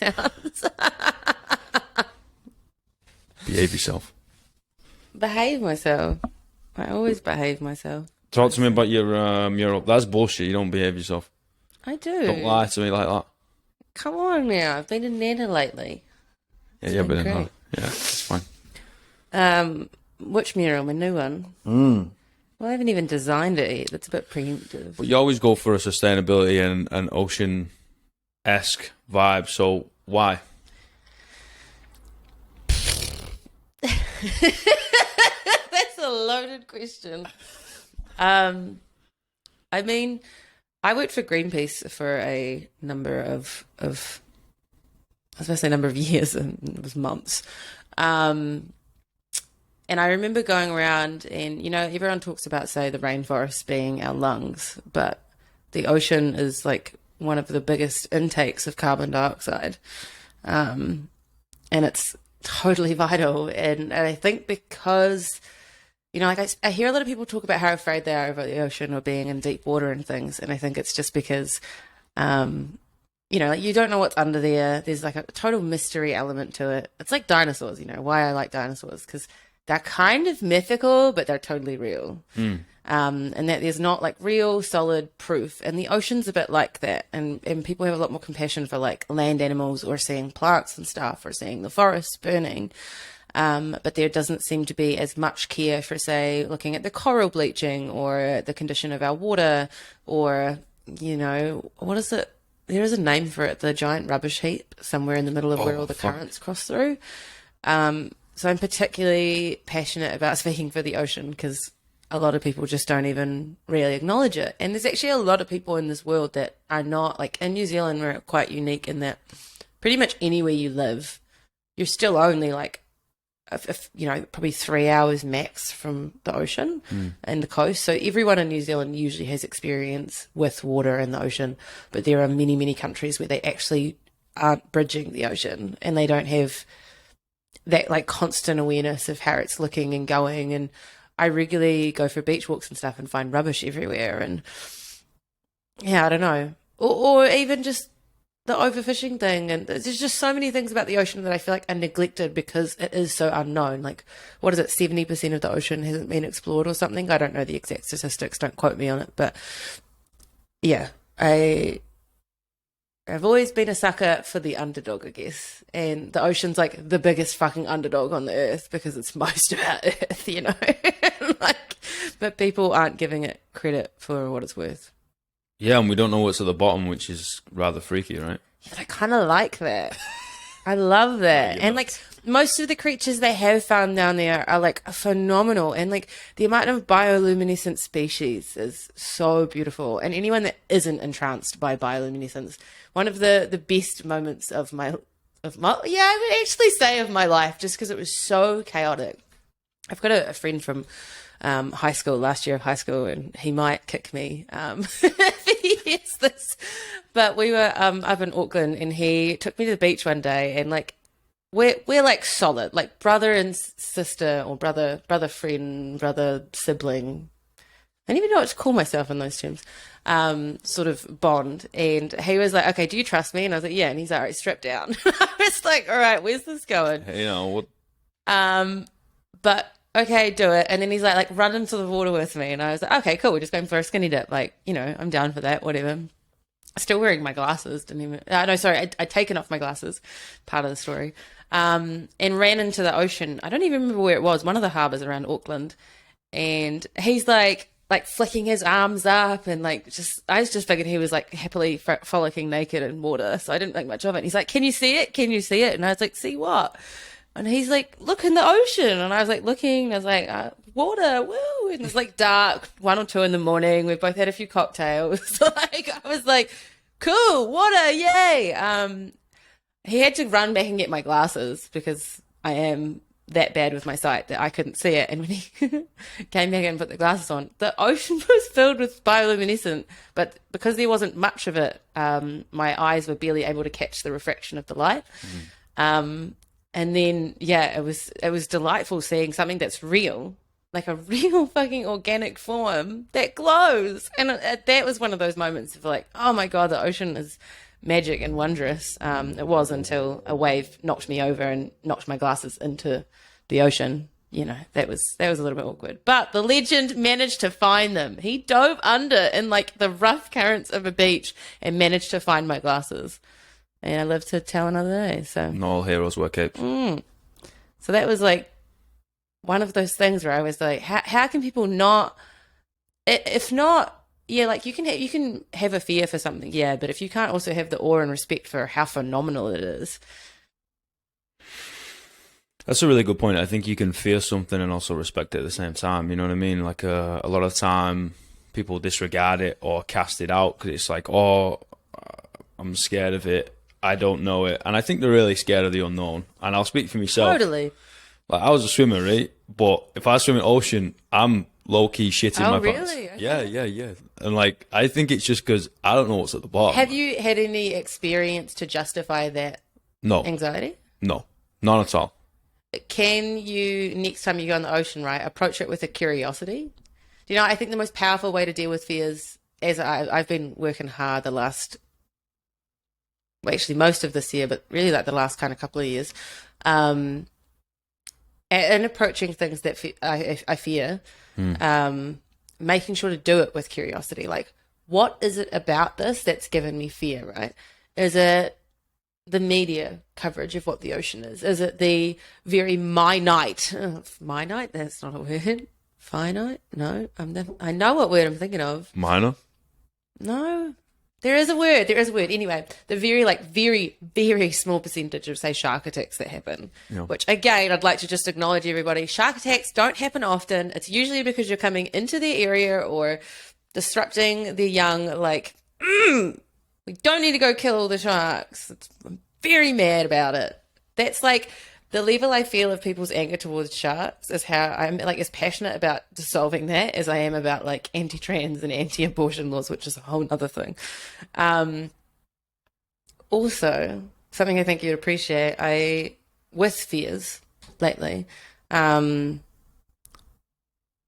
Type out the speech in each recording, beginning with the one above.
sounds. Behave yourself. Behave myself. I always behave myself. Talk to me about your. That's bullshit. You don't behave yourself. I do. Don't lie to me like that. Come on now. I've been in Nana lately. Yeah, you've been in that. Yeah, it's fine. Which mural? My new one? Well, I haven't even designed it yet. That's a bit preemptive. But you always go for a sustainability and ocean-esque vibe, so why? That's a loaded question. I mean, I worked for Greenpeace for a number of I was going to say number of years, and it was months. And I remember going around and, everyone talks about, say, the rainforest being our lungs, but the ocean is like one of the biggest intakes of carbon dioxide. And it's totally vital. And I think because, I hear a lot of people talk about how afraid they are about the ocean or being in deep water and things. And I think it's just because, you don't know what's under there. There's like a total mystery element to it. It's like dinosaurs, why I like dinosaurs, because they're kind of mythical, but they're totally real. And that there's not like real solid proof. And the ocean's a bit like that. And people have a lot more compassion for like land animals or seeing plants and stuff or seeing the forests burning. But there doesn't seem to be as much care for, say, looking at the coral bleaching or the condition of our water or, what is it? There is a name for it, the giant rubbish heap somewhere in the middle of where all the currents cross through. So I'm particularly passionate about speaking for the ocean because a lot of people just don't even really acknowledge it. And there's actually a lot of people in this world that are not, like in New Zealand, we're quite unique in that pretty much anywhere you live, you're still only like, probably 3 hours max from the ocean and the coast. So everyone in New Zealand usually has experience with water and the ocean, but there are many, many countries where they actually aren't bridging the ocean and they don't have that like constant awareness of how it's looking and going. And I regularly go for beach walks and stuff and find rubbish everywhere. And yeah, I don't know. Or even just the overfishing thing. And there's just so many things about the ocean that I feel like are neglected because it is so unknown. Like, what is it? 70% of the ocean hasn't been explored or something. I don't know the exact statistics. Don't quote me on it. But yeah, I've always been a sucker for the underdog, I guess. And the ocean's like the biggest fucking underdog on the earth because it's most about earth, but people aren't giving it credit for what it's worth. Yeah, and we don't know what's at the bottom, which is rather freaky, right? Yeah, but I kind of like that. I love that. And like most of the creatures they have found down there are like phenomenal. And like the amount of bioluminescent species is so beautiful. And anyone that isn't entranced by bioluminescence, one of the best moments of my I would actually say of my life, just because it was so chaotic. I've got a friend from high school, last year of high school, and he might kick me if he hears this. But we were up in Auckland, and he took me to the beach one day, and like we're like solid, like brother and sister, or brother friend, brother sibling. I don't even know what to call myself in those terms. Sort of bond. And he was like, "Okay, do you trust me?" And I was like, "Yeah." And he's like, "All right, strap down." I was like, "All right, where's this going?" What? But okay, do it. And then he's like run into the water with me. And I was like, "Okay, cool. We're just going for a skinny dip. Like, I'm down for that. Whatever." Still wearing my glasses. Didn't even. No, sorry. I'd taken off my glasses. Part of the story. And ran into the ocean. I don't even remember where it was. One of the harbours around Auckland. And he's like flicking his arms up and I just figured he was like happily frolicking naked in water. So I didn't think much of it. And he's like, "Can you see it? Can you see it?" And I was like, "See what?" And he's like, "Look in the ocean." And I was like looking, and I was like, "Water, woo." And it's like dark, 1 or 2 in the morning. We've both had a few cocktails. I was like, "Cool, water, yay." He had to run back and get my glasses because I am that bad with my sight that I couldn't see it. And when he came back and put the glasses on, the ocean was filled with bioluminescent, but because there wasn't much of it, my eyes were barely able to catch the refraction of the light. And then, yeah, it was delightful seeing something that's real, like a real fucking organic form that glows. And that was one of those moments of like, oh my God, the ocean is magic and wondrous. It was until a wave knocked me over and knocked my glasses into the ocean. You know, that was a little bit awkward. But the legend managed to find them. He dove under in like the rough currents of a beach and managed to find my glasses. And I lived to tell another day. So not all heroes wear capes. So that was like one of those things where I was like, how can people not, if not, yeah, like you can have a fear for something, yeah, but if you can't also have the awe and respect for how phenomenal it is. That's a really good point. I think you can fear something and also respect it at the same time. You know what I mean? Like a lot of time people disregard it or cast it out because it's like, oh, I'm scared of it. I don't know it. And I think they're really scared of the unknown. And I'll speak for myself. Totally. Like I was a swimmer, right? But if I swim in the ocean, I'm low-key shitting my pants. Really? Okay. Yeah. And like, I think it's just because I don't know what's at the bottom. Have you had any experience to justify that anxiety? No, none at all. Can you, next time you go in the ocean, right, approach it with a curiosity? Do you know, I think the most powerful way to deal with fears, as I've been working hard the last, well, actually most of this year, but really like the last kind of couple of years, and approaching things that I fear, making sure to do it with curiosity. Like, what is it about this that's given me fear, right? Is it the media coverage of what the ocean is? Is it the very minite? Minite? That's not a word. Finite? No. I know what word I'm thinking of. Minor? No. There is a word. Anyway, the very, very small percentage of, say, shark attacks that happen, which, again, I'd like to just acknowledge everybody. Shark attacks don't happen often. It's usually because you're coming into their area or disrupting their young, like, we don't need to go kill all the sharks. I'm very mad about it. That's like the level I feel of people's anger towards sharks is how I'm like as passionate about dissolving that as I am about like anti-trans and anti-abortion laws, which is a whole other thing. Also, something I think you'd appreciate, with fears lately,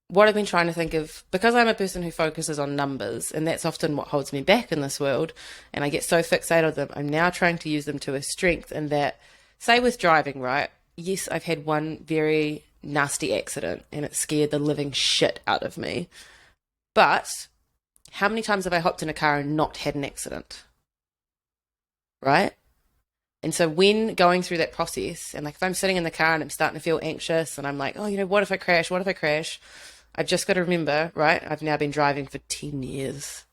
what I've been trying to think of, because I'm a person who focuses on numbers, and that's often what holds me back in this world, and I get so fixated on them, I'm now trying to use them to a strength in that, say with driving, right? Yes, I've had one very nasty accident, and it scared the living shit out of me. But how many times have I hopped in a car and not had an accident? Right? And so when going through that process, and like if I'm sitting in the car and I'm starting to feel anxious, and I'm like, oh, what if I crash? What if I crash? I've just got to remember, right? I've now been driving for 10 years.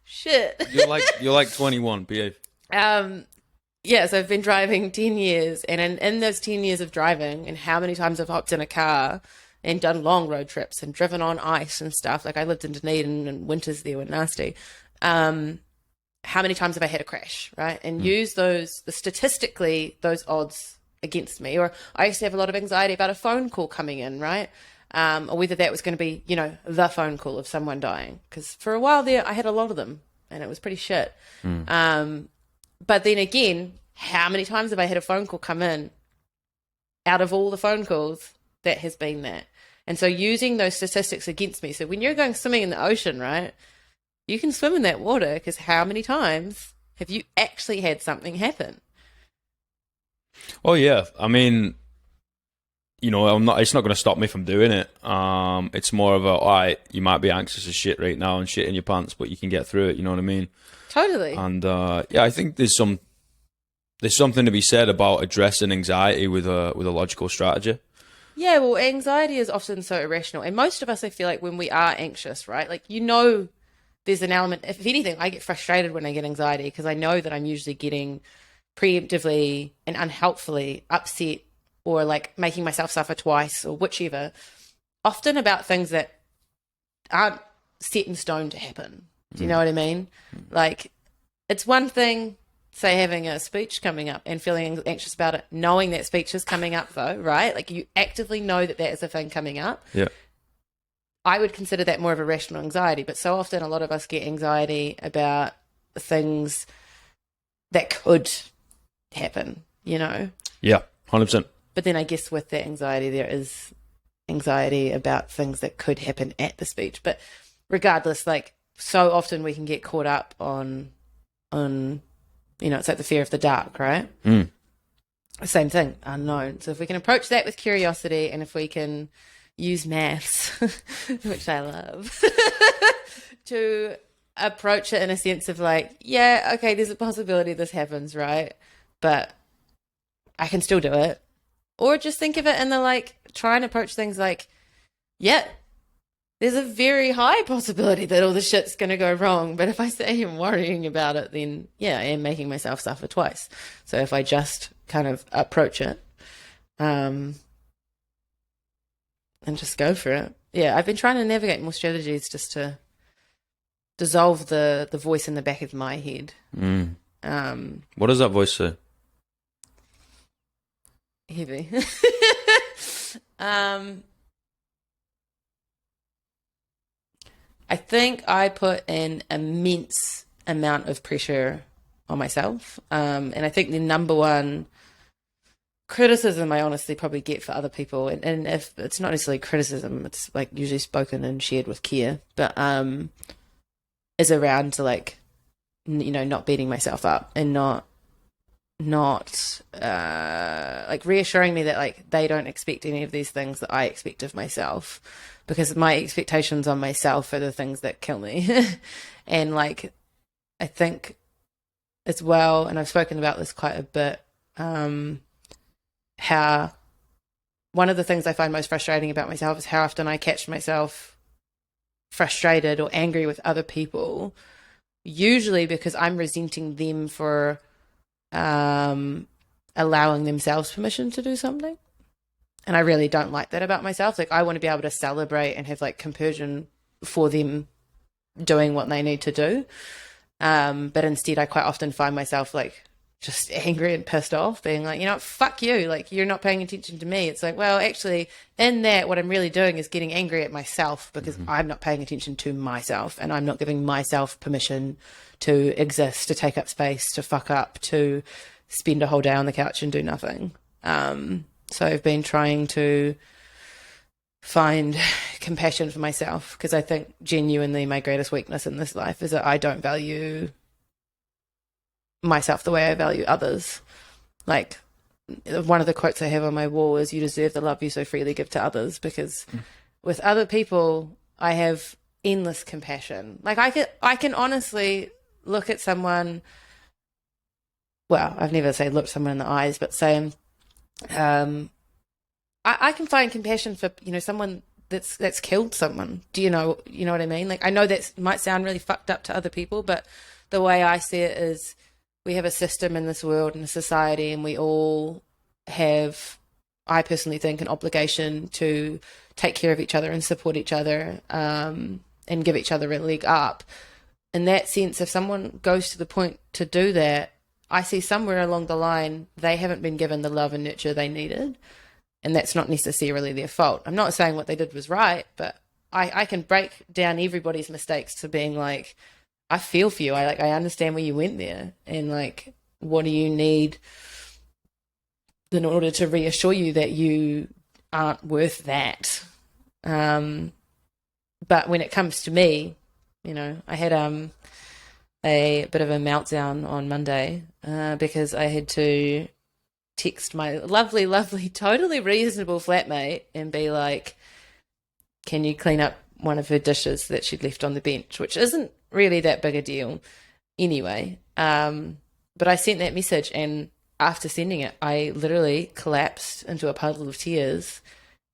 Shit. You're like 21, behave. Yeah, so I've been driving 10 years, and in those 10 years of driving, and how many times I've hopped in a car and done long road trips and driven on ice and stuff. Like I lived in Dunedin and winters there were nasty. How many times have I had a crash, right? And use statistically those odds against me. Or I used to have a lot of anxiety about a phone call coming in, right? Or whether that was going to be, the phone call of someone dying. Because for a while there, I had a lot of them, and it was pretty shit. But then again, how many times have I had a phone call come in? Out of all the phone calls, that has been that. And so using those statistics against me. So when you're going swimming in the ocean, right, you can swim in that water, because how many times have you actually had something happen? Oh yeah, I mean, it's not going to stop me from doing it. It's more of all right, you might be anxious as shit right now and shit in your pants, but you can get through it. You know what I mean? Totally. And I think there's something to be said about addressing anxiety with a logical strategy. Yeah, well, anxiety is often so irrational, and most of us, I feel like, when we are anxious, right? Like there's an element. If anything, I get frustrated when I get anxiety because I know that I'm usually getting preemptively and unhelpfully upset, or like making myself suffer twice, or whichever, often about things that aren't set in stone to happen. Do you know what I mean? Like, it's one thing, say, having a speech coming up and feeling anxious about it, knowing that speech is coming up though, right? Like you actively know that is a thing coming up. Yeah. I would consider that more of a rational anxiety, but so often a lot of us get anxiety about things that could happen, Yeah, 100%. But then I guess with that anxiety, there is anxiety about things that could happen at the speech. But regardless, like so often we can get caught up on, it's like the fear of the dark, right? Same thing, unknown. So if we can approach that with curiosity, and if we can use maths, which I love, to approach it in a sense of like, yeah, okay, there's a possibility this happens, right? But I can still do it. Or just think of it in the like, try and approach things like, yeah, there's a very high possibility that all the shit's going to go wrong. But if I sit here worrying about it, then yeah, I am making myself suffer twice. So if I just kind of approach it, and just go for it. Yeah, I've been trying to navigate more strategies just to dissolve the voice in the back of my head. What does that voice say? Heavy. I think I put an immense amount of pressure on myself. And I think the number one criticism I honestly probably get for other people, and if it's not necessarily criticism, it's like usually spoken and shared with care, but is around to like, not beating myself up and not like reassuring me that like they don't expect any of these things that I expect of myself, because my expectations on myself are the things that kill me. And like, I think as well, and I've spoken about this quite a bit, how one of the things I find most frustrating about myself is how often I catch myself frustrated or angry with other people, usually because I'm resenting them for allowing themselves permission to do something. And I really don't like that about myself. Like, I want to be able to celebrate and have like compersion for them doing what they need to do. But instead I quite often find myself like just angry and pissed off, being like, fuck you, like you're not paying attention to me. It's like, well, actually in that, what I'm really doing is getting angry at myself because I'm not paying attention to myself, and I'm not giving myself permission to exist, to take up space, to fuck up, to spend a whole day on the couch and do nothing. So I've been trying to find compassion for myself, because I think genuinely my greatest weakness in this life is that I don't value myself the way I value others. Like, one of the quotes I have on my wall is, "You deserve the love you so freely give to others," because with other people I have endless compassion. Like, I can honestly look at someone, well, I've never say look someone in the eyes, but say I can find compassion for someone that's killed someone. Do you know what I mean? Like, I know that might sound really fucked up to other people, but the way I see it is, we have a system in this world and a society, and we all have, I personally think, an obligation to take care of each other and support each other, and give each other a leg up. In that sense, if someone goes to the point to do that, I see somewhere along the line they haven't been given the love and nurture they needed, and that's not necessarily their fault. I'm not saying what they did was right, but I can break down everybody's mistakes to being like, I feel for you. I understand where you went there, and like, what do you need in order to reassure you that you aren't worth that? But when it comes to me, I had a bit of a meltdown on Monday because I had to text my lovely, lovely, totally reasonable flatmate and be like, can you clean up one of her dishes that she'd left on the bench, which isn't really that big a deal anyway. But I sent that message, and after sending it, I literally collapsed into a puddle of tears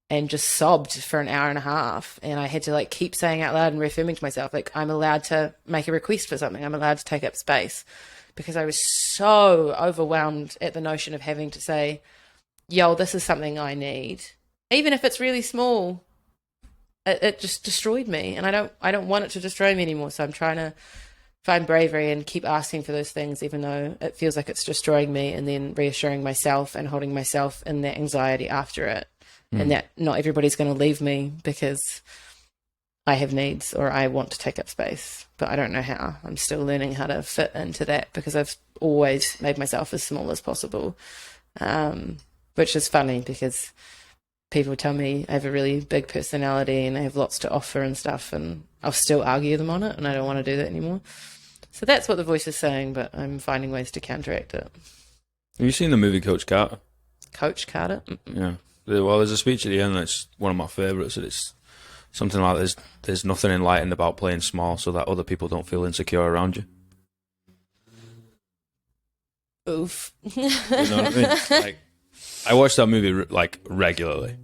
and just sobbed for an hour and a half. And I had to like keep saying out loud and reaffirming to myself, like, I'm allowed to make a request for something. I'm allowed to take up space, because I was so overwhelmed at the notion of having to say, yo, this is something I need. Even if it's really small, it just destroyed me, and I don't want it to destroy me anymore. So I'm trying to find bravery and keep asking for those things, even though it feels like it's destroying me, and then reassuring myself and holding myself in that anxiety after it, and that not everybody's going to leave me because I have needs or I want to take up space, but I don't know how. I'm still learning how to fit into that, because I've always made myself as small as possible, which is funny because people tell me I have a really big personality and I have lots to offer and stuff, and I'll still argue them on it, and I don't want to do that anymore. So that's what the voice is saying, but I'm finding ways to counteract it. Have you seen the movie Coach Carter? Coach Carter? Yeah. Well, there's a speech at the end that's one of my favourites, and it's something like there's nothing enlightened about playing small so that other people don't feel insecure around you. Oof. You know what I mean? Like, I watched that movie like regularly.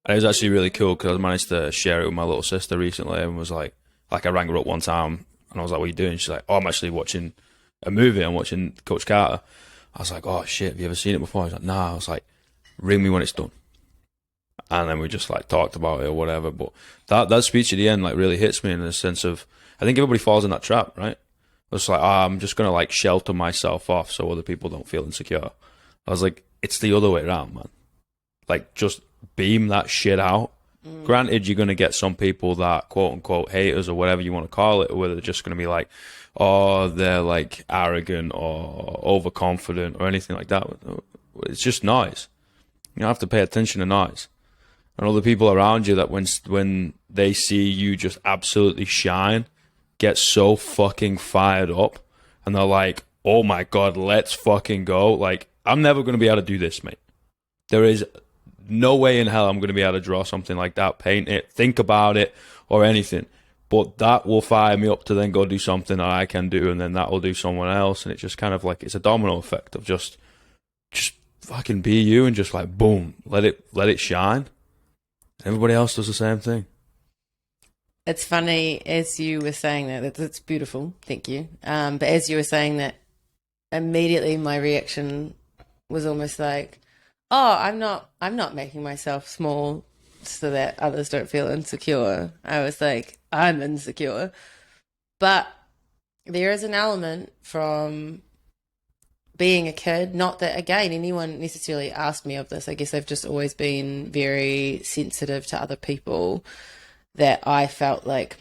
And it was actually really cool because I managed to share it with my little sister recently, and was like I rang her up one time and I was like, "What are you doing?" She's like, "Oh, I'm actually watching a movie. I'm watching Coach Carter." I was like, "Oh shit, have you ever seen it before?" I was like, "Nah." I was like, "Ring me when it's done." And then we just like talked about it or whatever. But that speech at the end like really hits me in the sense of, I think everybody falls in that trap, right? It's like, I'm just gonna like shelter myself off so other people don't feel insecure. I was like, it's the other way around, man. Like, just beam that shit out. Granted, you're gonna get some people that quote unquote haters or whatever you want to call it, or whether they're just gonna be like, oh, they're like arrogant or overconfident or anything like that. It's just noise. You don't have to pay attention to noise. And all the people around you that when they see you just absolutely shine, get so fucking fired up, and they're like, oh my God, let's fucking go. Like, I'm never going to be able to do this, mate. There is no way in hell I'm going to be able to draw something like that, paint it, think about it, or anything. But that will fire me up to then go do something that I can do, and then that will do someone else. And it's just kind of like, it's a domino effect of just fucking be you, and just like, boom, let it shine. Everybody else does the same thing. It's funny, as you were saying that's beautiful, thank you. But as you were saying that, immediately my reaction was almost like, oh, I'm not making myself small so that others don't feel insecure. I was like, I'm insecure. But there is an element from being a kid, not that, again, anyone necessarily asked me of this. I guess I've just always been very sensitive to other people, that I felt like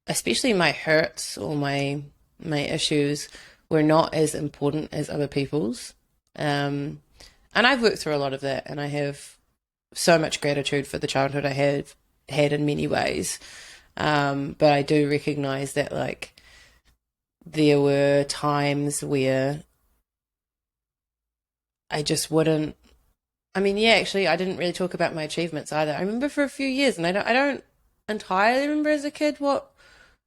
especially my hurts or my issues were not as important as other people's. And I've worked through a lot of that, and I have so much gratitude for the childhood I had in many ways. But I do recognize that, like, there were times where I just wouldn't. I mean, yeah, actually, I didn't really talk about my achievements either. I remember for a few years, and I don't entirely remember as a kid what.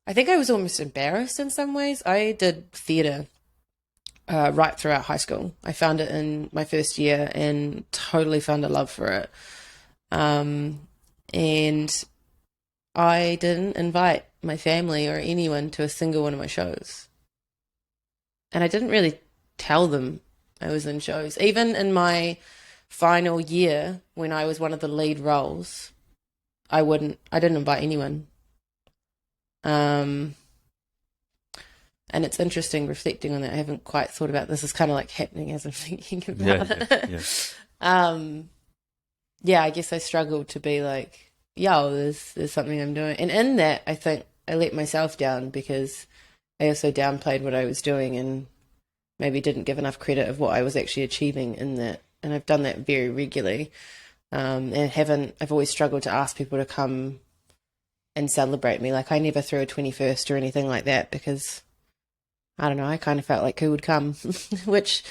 I think I was almost embarrassed in some ways. I did theatre right throughout high school. I found it in my first year and totally found a love for it. And I didn't invite my family or anyone to a single one of my shows. And I didn't really tell them I was in shows. Even in my final year, when I was one of the lead roles, I didn't invite anyone. And it's interesting reflecting on that. I haven't quite thought about this. It's kind of like happening as I'm thinking about it. Yeah, I guess I struggled to be like, yo, there's something I'm doing. And in that, I think I let myself down because I also downplayed what I was doing and maybe didn't give enough credit of what I was actually achieving in that. And I've done that very regularly. And I've always struggled to ask people to come and celebrate me. Like, I never threw a 21st or anything like that because, I don't know, I kind of felt like who would come, which,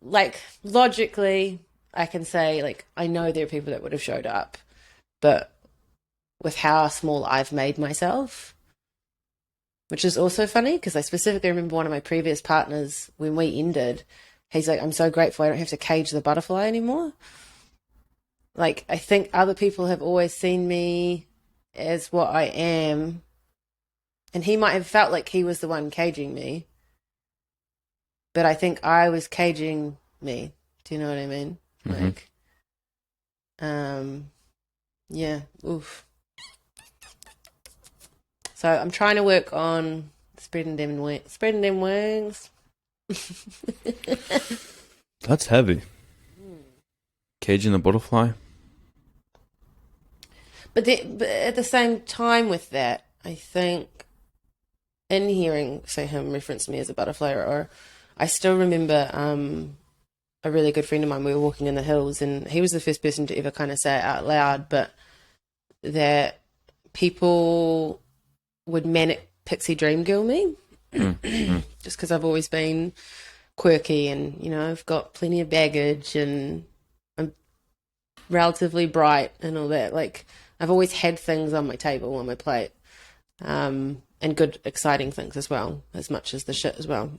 like, logically, I can say, like, I know there are people that would have showed up, but with how small I've made myself, which is also funny because I specifically remember one of my previous partners, when we ended, he's like, I'm so grateful I don't have to cage the butterfly anymore. Like, I think other people have always seen me as what I am, and he might have felt like he was the one caging me, but I think I was caging me. Do you know what I mean? Mm-hmm. Like, yeah, oof. So I'm trying to work on spreading them wings. That's heavy. Caging the butterfly. But at the same time with that, I think in hearing, say, him reference me as a butterfly, or I still remember a really good friend of mine, we were walking in the hills, and he was the first person to ever kind of say it out loud, but that people would manic pixie dream girl me just because I've always been quirky, and you know, I've got plenty of baggage, and I'm relatively bright and all that. Like, I've always had things on my table, on my plate, and good exciting things as well, as much as the shit as well.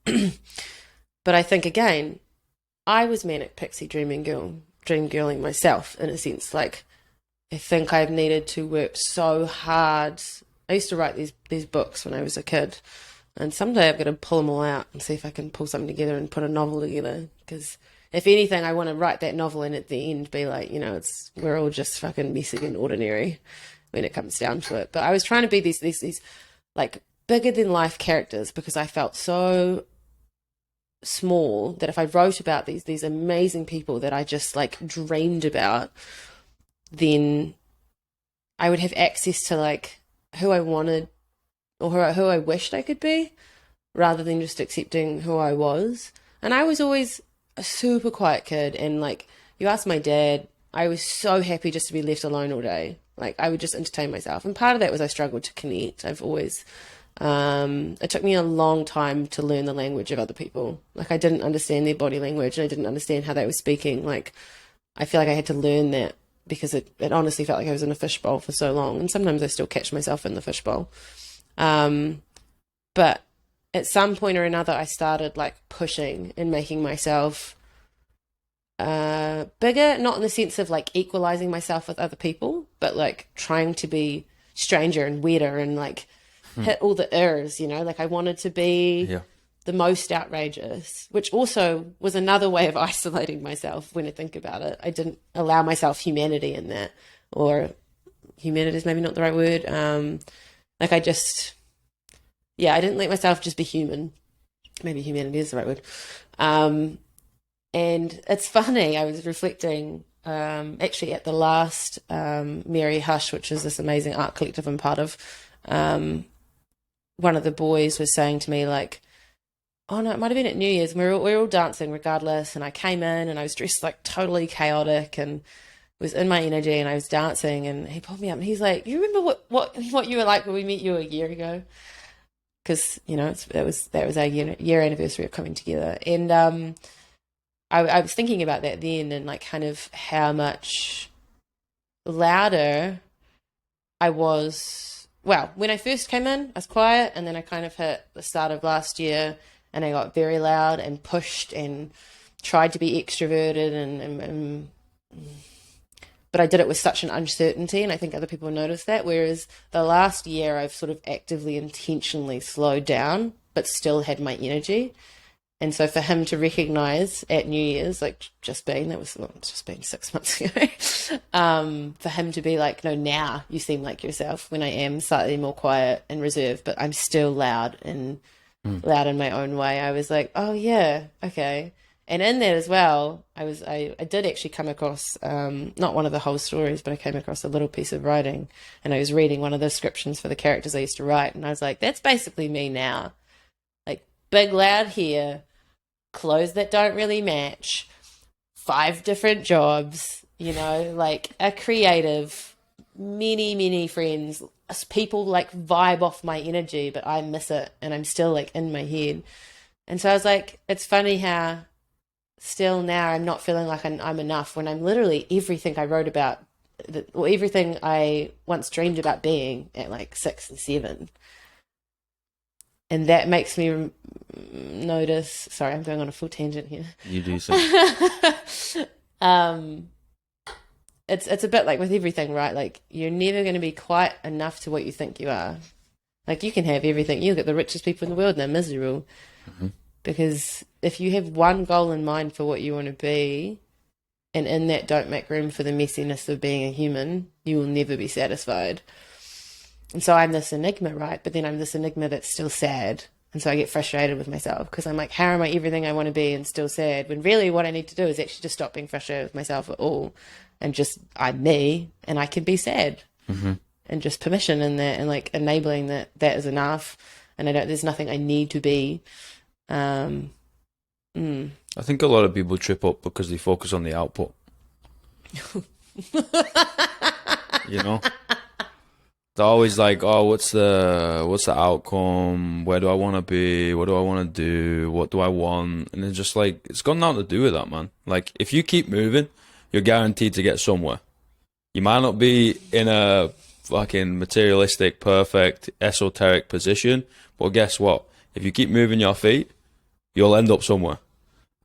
But I think, again, I was manic pixie dream girling myself, in a sense. Like, I think I've needed to work so hard. I used to write these books when I was a kid, and someday I'm going to pull them all out and see if I can pull something together and put a novel together. Because if anything, I want to write that novel and at the end be like, you know, we're all just fucking messy and ordinary when it comes down to it. But I was trying to be these like bigger than life characters, because I felt so small that if I wrote about these amazing people that I just like dreamed about, then I would have access to like who I wanted, or who I wished I could be, rather than just accepting who I was. And I was always a super quiet kid, and like, you ask my dad, I was so happy just to be left alone all day. Like, I would just entertain myself, and part of that was I struggled to connect. I've always it took me a long time to learn the language of other people. Like, I didn't understand their body language, and I didn't understand how they were speaking. Like, I feel like I had to learn that, because it honestly felt like I was in a fishbowl for so long, and sometimes I still catch myself in the fishbowl. But at some point or another, I started like pushing and making myself bigger, not in the sense of like equalizing myself with other people, but like trying to be stranger and weirder and like hit all the errors, you know. Like, I wanted to be the most outrageous, which also was another way of isolating myself when I think about it. I didn't allow myself humanity in that, or humanity is maybe not the right word. Like, I didn't let myself just be human. Maybe humanity is the right word. And it's funny, I was reflecting actually at the last Mary Hush, which is this amazing art collective I'm part of. One of the boys was saying to me, like, oh no, it might have been at New Year's, we were all dancing regardless, and I came in and I was dressed like totally chaotic and was in my energy, and I was dancing, and he pulled me up and he's like, you remember what you were like when we met you a year ago? Because, you know, that was our year anniversary of coming together. And I was thinking about that then, and like kind of how much louder I was. Well, when I first came in, I was quiet, and then I kind of hit the start of last year, and I got very loud and pushed and tried to be extroverted, and but I did it with such an uncertainty, and I think other people noticed that. Whereas the last year, I've sort of actively, intentionally slowed down, but still had my energy. And so for him to recognize at New Year's, like just been 6 months ago, for him to be like, no, now you seem like yourself, when I am slightly more quiet and reserved, but I'm still loud and loud in my own way. I was like, oh yeah, okay. And in that as well, I did actually come across, not one of the whole stories, but I came across a little piece of writing, and I was reading one of the descriptions for the characters I used to write, and I was like, that's basically me now. Like, big loud here, clothes that don't really match, 5 different jobs, you know, like a creative, many friends, people like vibe off my energy, but I miss it, and I'm still like in my head. And so I was like, it's funny how still now I'm not feeling like I'm enough, when I'm literally everything I wrote about, or everything I once dreamed about being at like 6 and 7. And that makes me notice. Sorry, I'm going on a full tangent here. You do so. It's a bit like with everything, right? Like, you're never going to be quite enough to what you think you are. Like, you can have everything. You look at the richest people in the world, and they're miserable. Mm-hmm. Because if you have one goal in mind for what you want to be, and in that don't make room for the messiness of being a human, you will never be satisfied. And so I'm this enigma, right? But then I'm this enigma that's still sad. And so I get frustrated with myself, because I'm like, how am I everything I want to be and still sad? When really what I need to do is actually just stop being frustrated with myself at all, and just, I'm me, and I can be sad. Mm-hmm. And just permission in that, and like enabling that is enough. And there's nothing I need to be. I think a lot of people trip up because they focus on the output. You know? They're always like, oh, what's the outcome? Where do I want to be? What do I want to do? What do I want? And it's just like, it's got nothing to do with that, man. Like, if you keep moving, you're guaranteed to get somewhere. You might not be in a fucking materialistic, perfect, esoteric position, but guess what? If you keep moving your feet, you'll end up somewhere.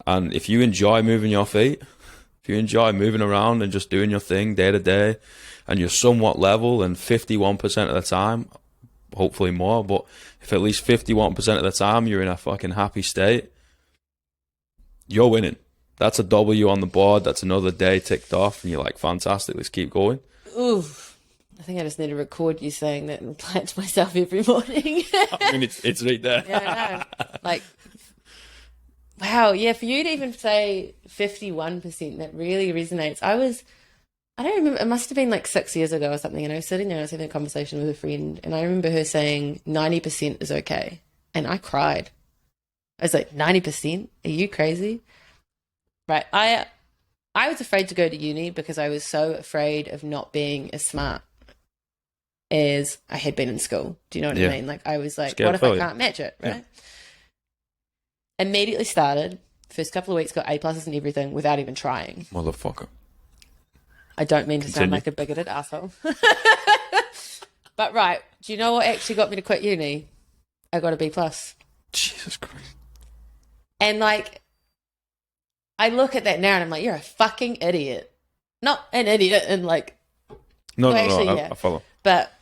And if you enjoy moving your feet, if you enjoy moving around and just doing your thing day to day, and you're somewhat level, and 51% of the time, hopefully more, but if at least 51% of the time you're in a fucking happy state, you're winning. That's a W on the board. That's another day ticked off, and you're like, fantastic, let's keep going. Ooh, I think I just need to record you saying that and apply it to myself every morning. I mean, it's right there. Yeah, I know. Like, wow, yeah, for you to even say 51%, that really resonates. I don't remember, it must have been like 6 years ago or something, and I was sitting there and I was having a conversation with a friend, and I remember her saying 90% is okay. And I cried. I was like, 90%? Are you crazy? Right. I was afraid to go to uni because I was so afraid of not being as smart as I had been in school. Do you know what I mean? Like, I was like, Scared what if I can't match it, right? Yeah. Immediately started. First couple of weeks got A pluses and everything without even trying. Motherfucker. I don't mean to sound like a bigoted asshole. But right, do you know what actually got me to quit uni? I got a B plus. Jesus Christ. And like, I look at that now and I'm like, you're a fucking idiot. Not an idiot and like, No, yeah. I follow. But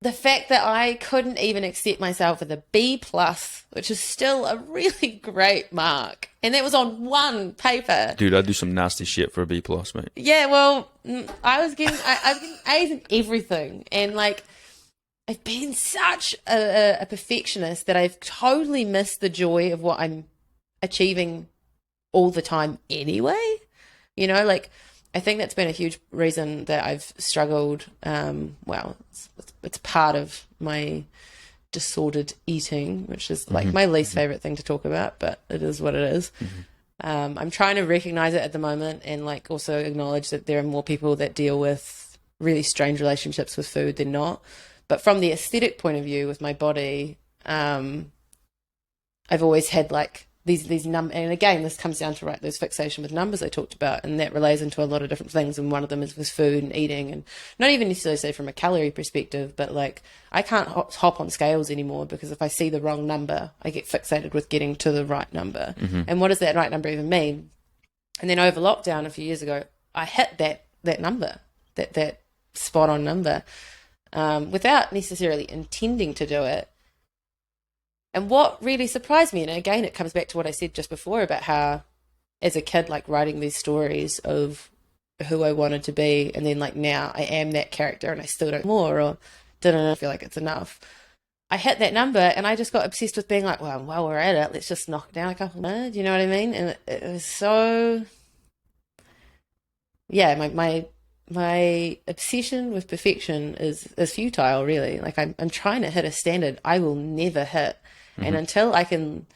the fact that I couldn't even accept myself with a B plus, which is still a really great mark, and that was on one paper. Dude, I'd do some nasty shit for a B plus, mate. Yeah, well, I was getting A's in everything, and like, I've been such a perfectionist that I've totally missed the joy of what I'm achieving all the time anyway. You know, like, I think that's been a huge reason that I've struggled. Well, it's part of my disordered eating, which is like my least favorite thing to talk about, but it is what it is. I'm trying to recognize it at the moment, and like also acknowledge that there are more people that deal with really strange relationships with food than not. But from the aesthetic point of view with my body, I've always had like these numbers, and again, this comes down to those fixation with numbers I talked about, and that relays into a lot of different things, and one of them is with food and eating, and not even necessarily say from a calorie perspective, but like, I can't hop on scales anymore because if I see the wrong number, I get fixated with getting to the right number. And what does that right number even mean? And then over lockdown a few years ago, I hit that number, that spot on number, without necessarily intending to do it. And what really surprised me, and again, it comes back to what I said just before about how, as a kid, like writing these stories of who I wanted to be, and then like now I am that character and I still don't more, or didn't feel like it's enough. I hit that number and I just got obsessed with being like, well, while we're at it, let's just knock it down a couple more. Do you know what I mean? And it was so, yeah, my obsession with perfection is futile, really. Like, I'm trying to hit a standard I will never hit. And until I can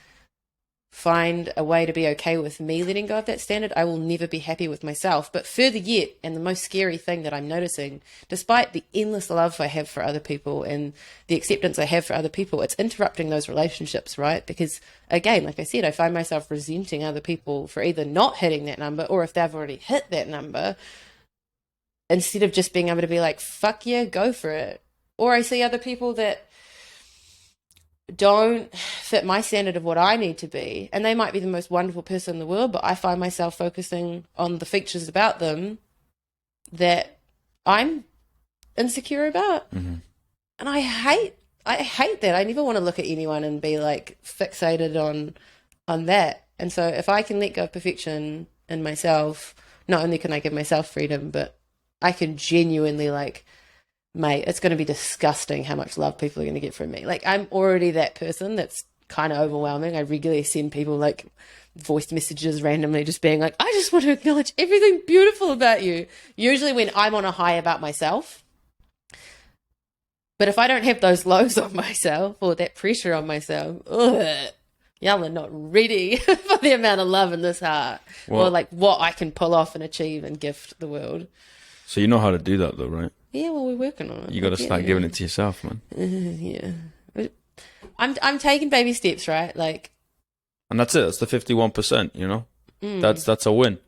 find a way to be okay with me letting go of that standard, I will never be happy with myself. But further yet, and the most scary thing that I'm noticing, despite the endless love I have for other people and the acceptance I have for other people, it's interrupting those relationships, right? Because again, like I said, I find myself resenting other people for either not hitting that number, or if they've already hit that number, instead of just being able to be like, fuck yeah, go for it. Or I see other people that don't fit my standard of what I need to be, and they might be the most wonderful person in the world, but I find myself focusing on the features about them that I'm insecure about. And I hate that. I never want to look at anyone and be like fixated on that. And so if I can let go of perfection in myself, not only can I give myself freedom, but I can genuinely, like, mate, it's going to be disgusting how much love people are going to get from me. Like, I'm already that person that's kind of overwhelming. I regularly send people like voice messages randomly, just being like, I just want to acknowledge everything beautiful about you. Usually when I'm on a high about myself. But if I don't have those lows on myself or that pressure on myself, Y'all are not ready for the amount of love in this heart, or like what I can pull off and achieve and gift the world. So you know how to do that, though, right? Yeah, well, we're working on it. You got to start giving it to yourself, man. Yeah, I'm taking baby steps, right? Like, and that's it. That's the 51%. You know, that's a win.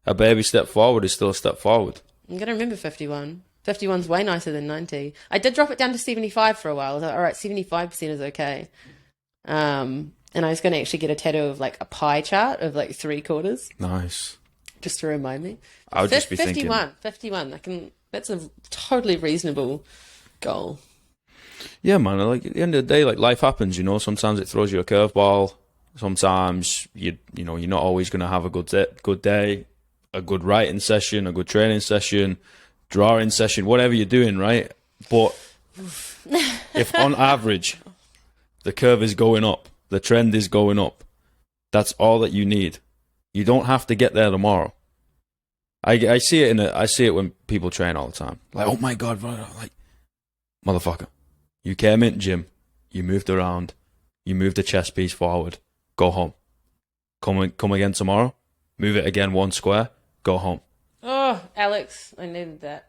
A baby step forward is still a step forward. I'm gonna remember 51. 51's way nicer than 90. I did drop it down to 75 for a while. I was like, all right, 75% is okay. And I was going to actually get a tattoo of like a pie chart of like 3/4. Nice. Just to remind me. I would just be 51, thinking. 51. That's a totally reasonable goal. Yeah, man. Like at the end of the day, like life happens, you know. Sometimes it throws you a curveball. Sometimes you know you're not always going to have a good day, a good writing session, a good training session, drawing session, whatever you're doing, right? But if on average the curve is going up, the trend is going up, that's all that you need. You don't have to get there tomorrow. I see it I see it when people train all the time. Like, oh my God, like, motherfucker, you came in gym, you moved around, you moved the chest piece forward, go home. Come again tomorrow, move it again 1 square, go home. Oh, Alex, I needed that.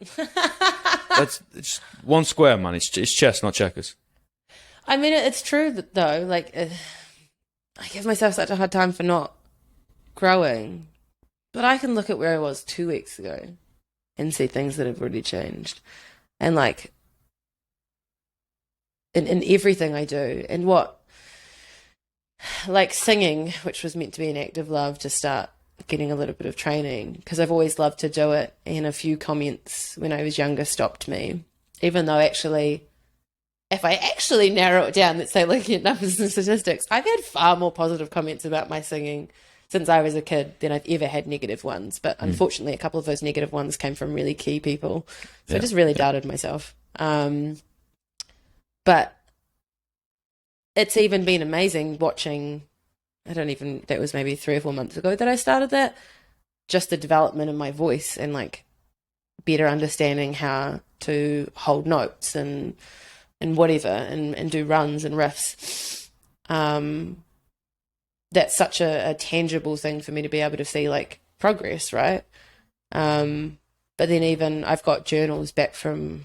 It's 1 square, man. It's chess, not checkers. I mean, it's true though. Like, I give myself such a hard time for not growing, but I can look at where I was 2 weeks ago and see things that have already changed, and like in everything I do, and what, like singing, which was meant to be an act of love, to start getting a little bit of training because I've always loved to do it. And a few comments when I was younger stopped me, even though actually, if I actually narrow it down, let's say looking at numbers and statistics, I've had far more positive comments about my singing since I was a kid than I've ever had negative ones. But unfortunately, a couple of those negative ones came from really key people. So I just really doubted myself. But it's even been amazing watching, that was maybe 3 or 4 months ago that I started that, just the development in my voice and like better understanding how to hold notes and whatever, and do runs and riffs. That's such a tangible thing for me to be able to see like progress, right? But then even I've got journals back from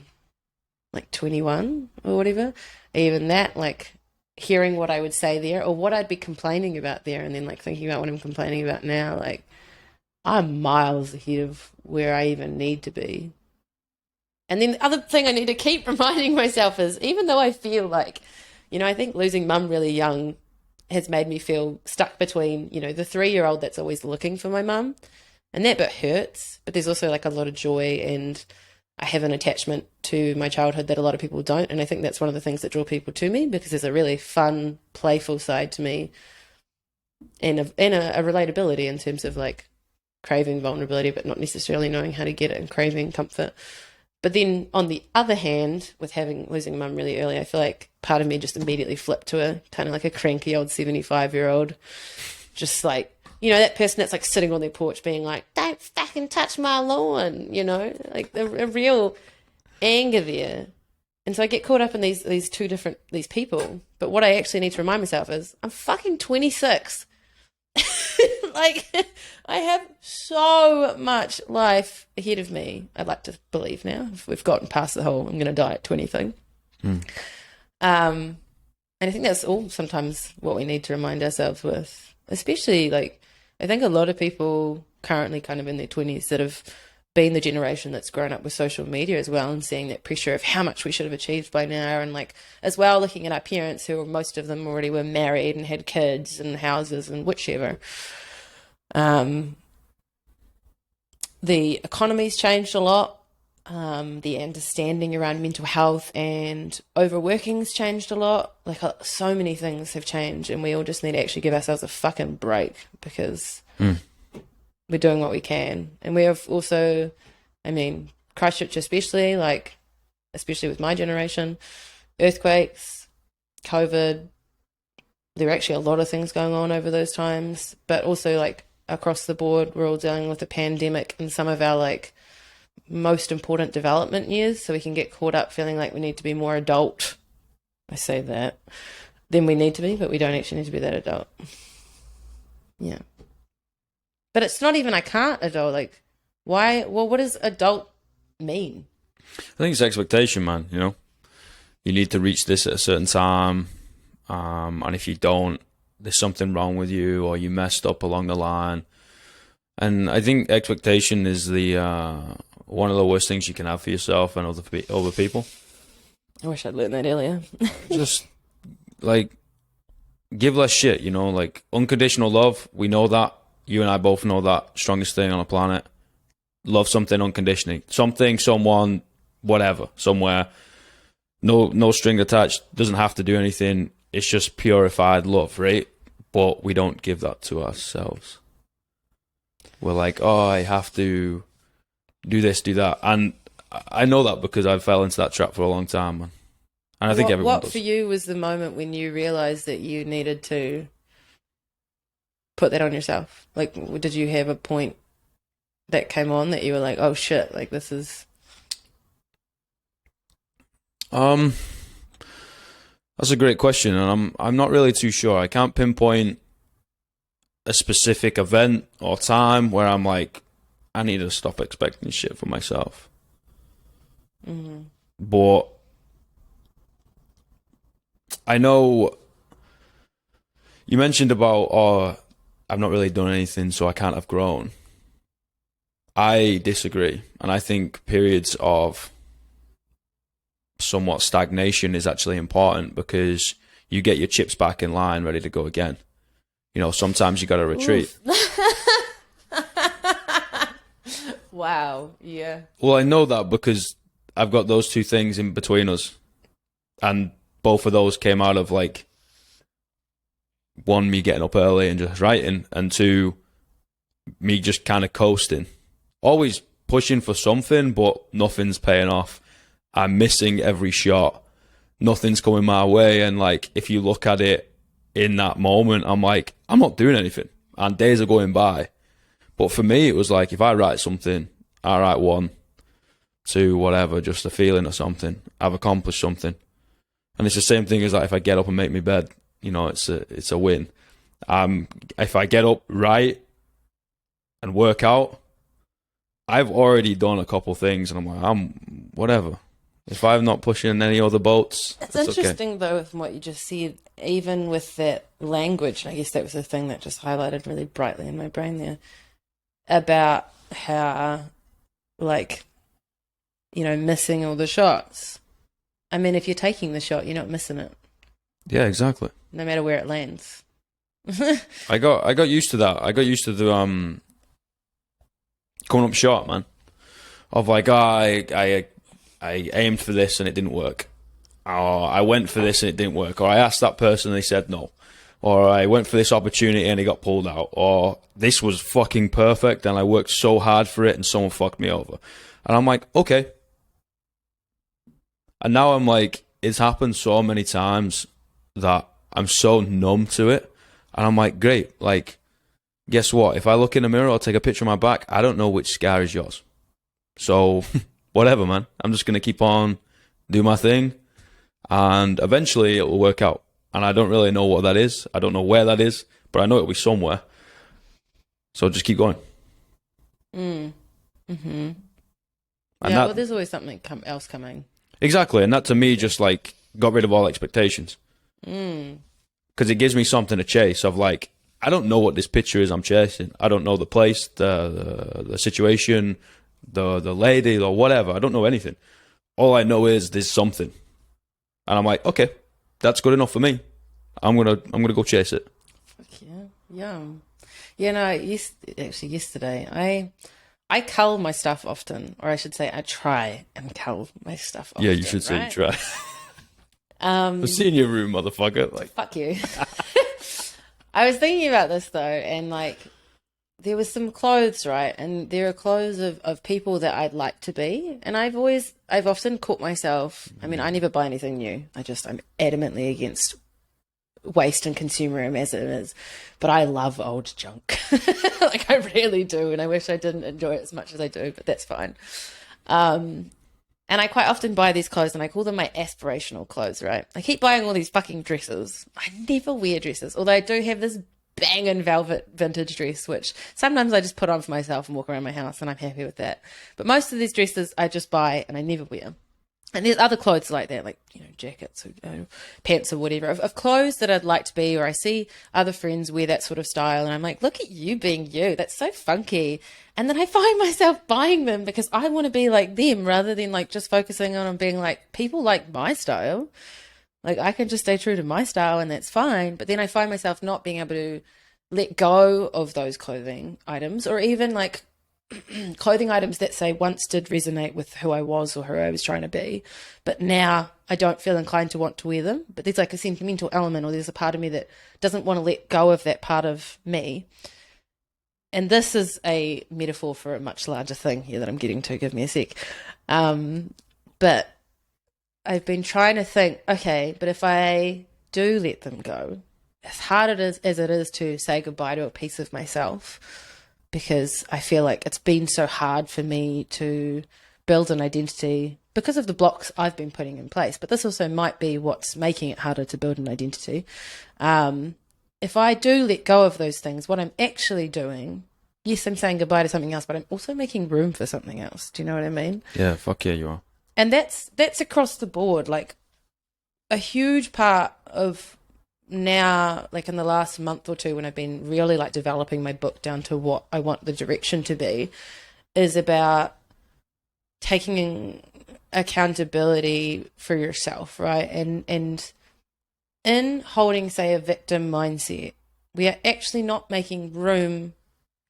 like 21 or whatever, even that, like hearing what I would say there or what I'd be complaining about there, and then like thinking about what I'm complaining about now, like I'm miles ahead of where I even need to be. And then the other thing I need to keep reminding myself is, even though I feel like, you know, I think losing mum really young has made me feel stuck between, you know, the 3-year-old that's always looking for my mum, and that bit hurts, but there's also like a lot of joy, and I have an attachment to my childhood that a lot of people don't, and I think that's one of the things that draw people to me, because there's a really fun, playful side to me, and a relatability in terms of like craving vulnerability but not necessarily knowing how to get it, and craving comfort. But then on the other hand, with losing mum really early, I feel like part of me just immediately flipped to a kind of like a cranky old 75-year-old, just like, you know, that person that's like sitting on their porch being like, don't fucking touch my lawn, you know, like a real anger there. And so I get caught up in these people. But what I actually need to remind myself is I'm fucking 26. Like, I have so much life ahead of me. I'd like to believe now. If we've gotten past the whole I'm going to die at 20 thing. And I think that's all sometimes what we need to remind ourselves with, especially like, I think a lot of people currently kind of in their 20s that have been the generation that's grown up with social media as well, and seeing that pressure of how much we should have achieved by now, and like as well looking at our parents who most of them already were married and had kids and houses and whichever. The economy's changed a lot. The understanding around mental health and overworking's changed a lot. Like so many things have changed, and we all just need to actually give ourselves a fucking break, because we're doing what we can. And we have also, I mean, Christchurch especially with my generation, earthquakes, COVID, there are actually a lot of things going on over those times, but also like across the board, we're all dealing with a pandemic in some of our like most important development years, so we can get caught up feeling like we need to be more adult. I say that. then we need to be, but we don't actually need to be that adult. Yeah. But it's not even I can't adult. Like, why? Well, what does adult mean? I think it's expectation, man. You know, you need to reach this at a certain time, and if you don't, there's something wrong with you, or you messed up along the line. And I think expectation is the one of the worst things you can have for yourself and other people. I wish I'd learned that earlier. Just like give less shit, you know, like unconditional love. We know that. You and I both know that. Strongest thing on the planet. Love something unconditionally. Something, someone, whatever, somewhere. No string attached. Doesn't have to do anything. It's just purified love, right? But we don't give that to ourselves. We're like, oh, I have to do this, do that. And I know that because I fell into that trap for a long time, man. And I think everyone does. What for you was the moment when you realized that you needed to put that on yourself? Like, did you have a point that came on that you were like, oh shit, like this is... That's a great question, and I'm not really too sure. I can't pinpoint a specific event or time where I'm like, I need to stop expecting shit for myself. Mm-hmm. But I know you mentioned about, oh, I've not really done anything, so I can't have grown. I disagree, and I think periods of somewhat stagnation is actually important because you get your chips back in line, ready to go again. You know, sometimes you got to retreat. Wow, yeah. Well, I know that because I've got those two things in between us, and both of those came out of like, one, me getting up early and just writing, and two, me just kind of coasting. Always pushing for something, but nothing's paying off. I'm missing every shot. Nothing's coming my way. And like, if you look at it in that moment, I'm like, I'm not doing anything. And days are going by. But for me, it was like, if I write something, I write 1, 2, whatever, just a feeling or something. I've accomplished something. And it's the same thing as like if I get up and make my bed, you know, it's a win. If I get up right and work out, I've already done a couple things, and I'm like, whatever. If I'm not pushing any other boats, it's interesting okay. Though, from what you just said, even with that language, I guess that was the thing that just highlighted really brightly in my brain there, about how, like, you know, missing all the shots. I mean, if you're taking the shot, you're not missing it. Yeah, exactly. No matter where it lands. I got used to that. I got used to the coming up short, man. Of like, I aimed for this and it didn't work. Or I went for this and it didn't work. Or I asked that person and they said no. Or I went for this opportunity and it got pulled out. Or this was fucking perfect and I worked so hard for it and someone fucked me over. And I'm like, okay. And now I'm like, it's happened so many times that I'm so numb to it. And I'm like, great. Like, guess what? If I look in the mirror or take a picture of my back, I don't know which scar is yours. So, whatever, man. I'm just going to keep on, do my thing, and eventually it will work out. And I don't really know what that is. I don't know where that is, but I know it'll be somewhere. So just keep going. Mm. Mm-hmm. And yeah, well, there's always something else coming. Exactly, and that to me just like got rid of all expectations. Because it gives me something to chase of like, I don't know what this picture is I'm chasing. I don't know the place, the situation, the lady, or whatever. I don't know anything. All I know is there's something. And I'm like, okay, that's good enough for me. I'm gonna go chase it. Fuck yeah. Yum. Yeah, no, actually yesterday, I cull my stuff often, or I should say I try and cull my stuff often. Yeah, you should say right? you try. I've seen your room, motherfucker. Like, fuck you. I was thinking about this though, and like, there was some clothes, right? And there are clothes of people that I'd like to be, and I've often caught myself. I mean, I never buy anything new. I'm adamantly against waste and consumerism as it is, but I love old junk. Like I really do, and I wish I didn't enjoy it as much as I do, but that's fine. And I quite often buy these clothes and I call them my aspirational clothes, right? I keep buying all these fucking dresses. I never wear dresses, although I do have this banging velvet vintage dress, which sometimes I just put on for myself and walk around my house and I'm happy with that. But most of these dresses I just buy and I never wear. And there's other clothes like that, like, you know, jackets or pants or whatever, of clothes that I'd like to be, or I see other friends wear that sort of style and I'm like, look at you being you. That's so funky. And then I find myself buying them because I want to be like them rather than like just focusing on being like, people like my style. Like I can just stay true to my style and that's fine. But then I find myself not being able to let go of those clothing items, or even like clothing items that say once did resonate with who I was or who I was trying to be, but now I don't feel inclined to want to wear them. But there's like a sentimental element, or there's a part of me that doesn't want to let go of that part of me. And this is a metaphor for a much larger thing here that I'm getting to. Give me a sec. But I've been trying to think, okay, but if I do let them go, as hard as it is to say goodbye to a piece of myself, because I feel like it's been so hard for me to build an identity because of the blocks I've been putting in place. But this also might be what's making it harder to build an identity. If I do let go of those things, what I'm actually doing, yes, I'm saying goodbye to something else, but I'm also making room for something else. Do you know what I mean? Yeah, fuck yeah, you are. And that's across the board. Like a huge part of now, like in the last month or two, when I've been really like developing my book down to what I want the direction to be, is about taking accountability for yourself, right? And in holding, say, a victim mindset, we are actually not making room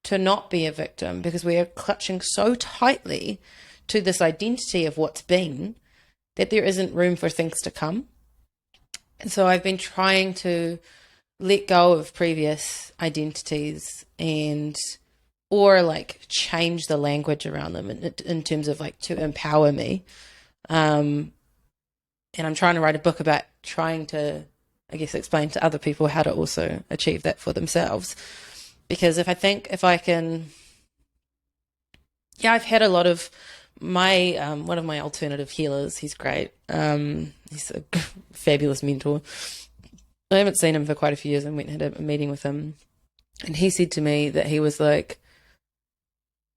to not be a victim, because we are clutching so tightly to this identity of what's been that there isn't room for things to come. And so I've been trying to let go of previous identities or like change the language around them in terms of like to empower me. And I'm trying to write a book about trying to, I guess, explain to other people how to also achieve that for themselves. Because if I can, I've had a lot of my, one of my alternative healers, he's great. He's a fabulous mentor. I haven't seen him for quite a few years. I went and had a meeting with him, and he said to me that he was like,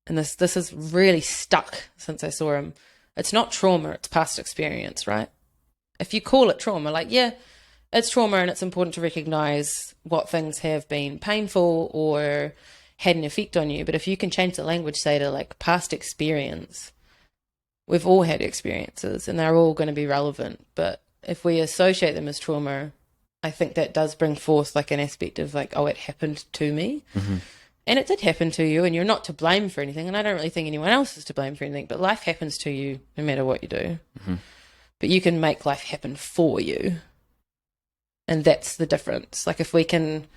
and this has really stuck since I saw him, it's not trauma, it's past experience, right? If you call it trauma, like, yeah, it's trauma, and it's important to recognize what things have been painful or had an effect on you. But if you can change the language, say to like past experience, we've all had experiences and they're all going to be relevant. But if we associate them as trauma, I think that does bring forth like an aspect of like, oh, it happened to me. Mm-hmm. And it did happen to you, and you're not to blame for anything. And I don't really think anyone else is to blame for anything, but life happens to you no matter what you do. Mm-hmm. But you can make life happen for you. And that's the difference. Like if we can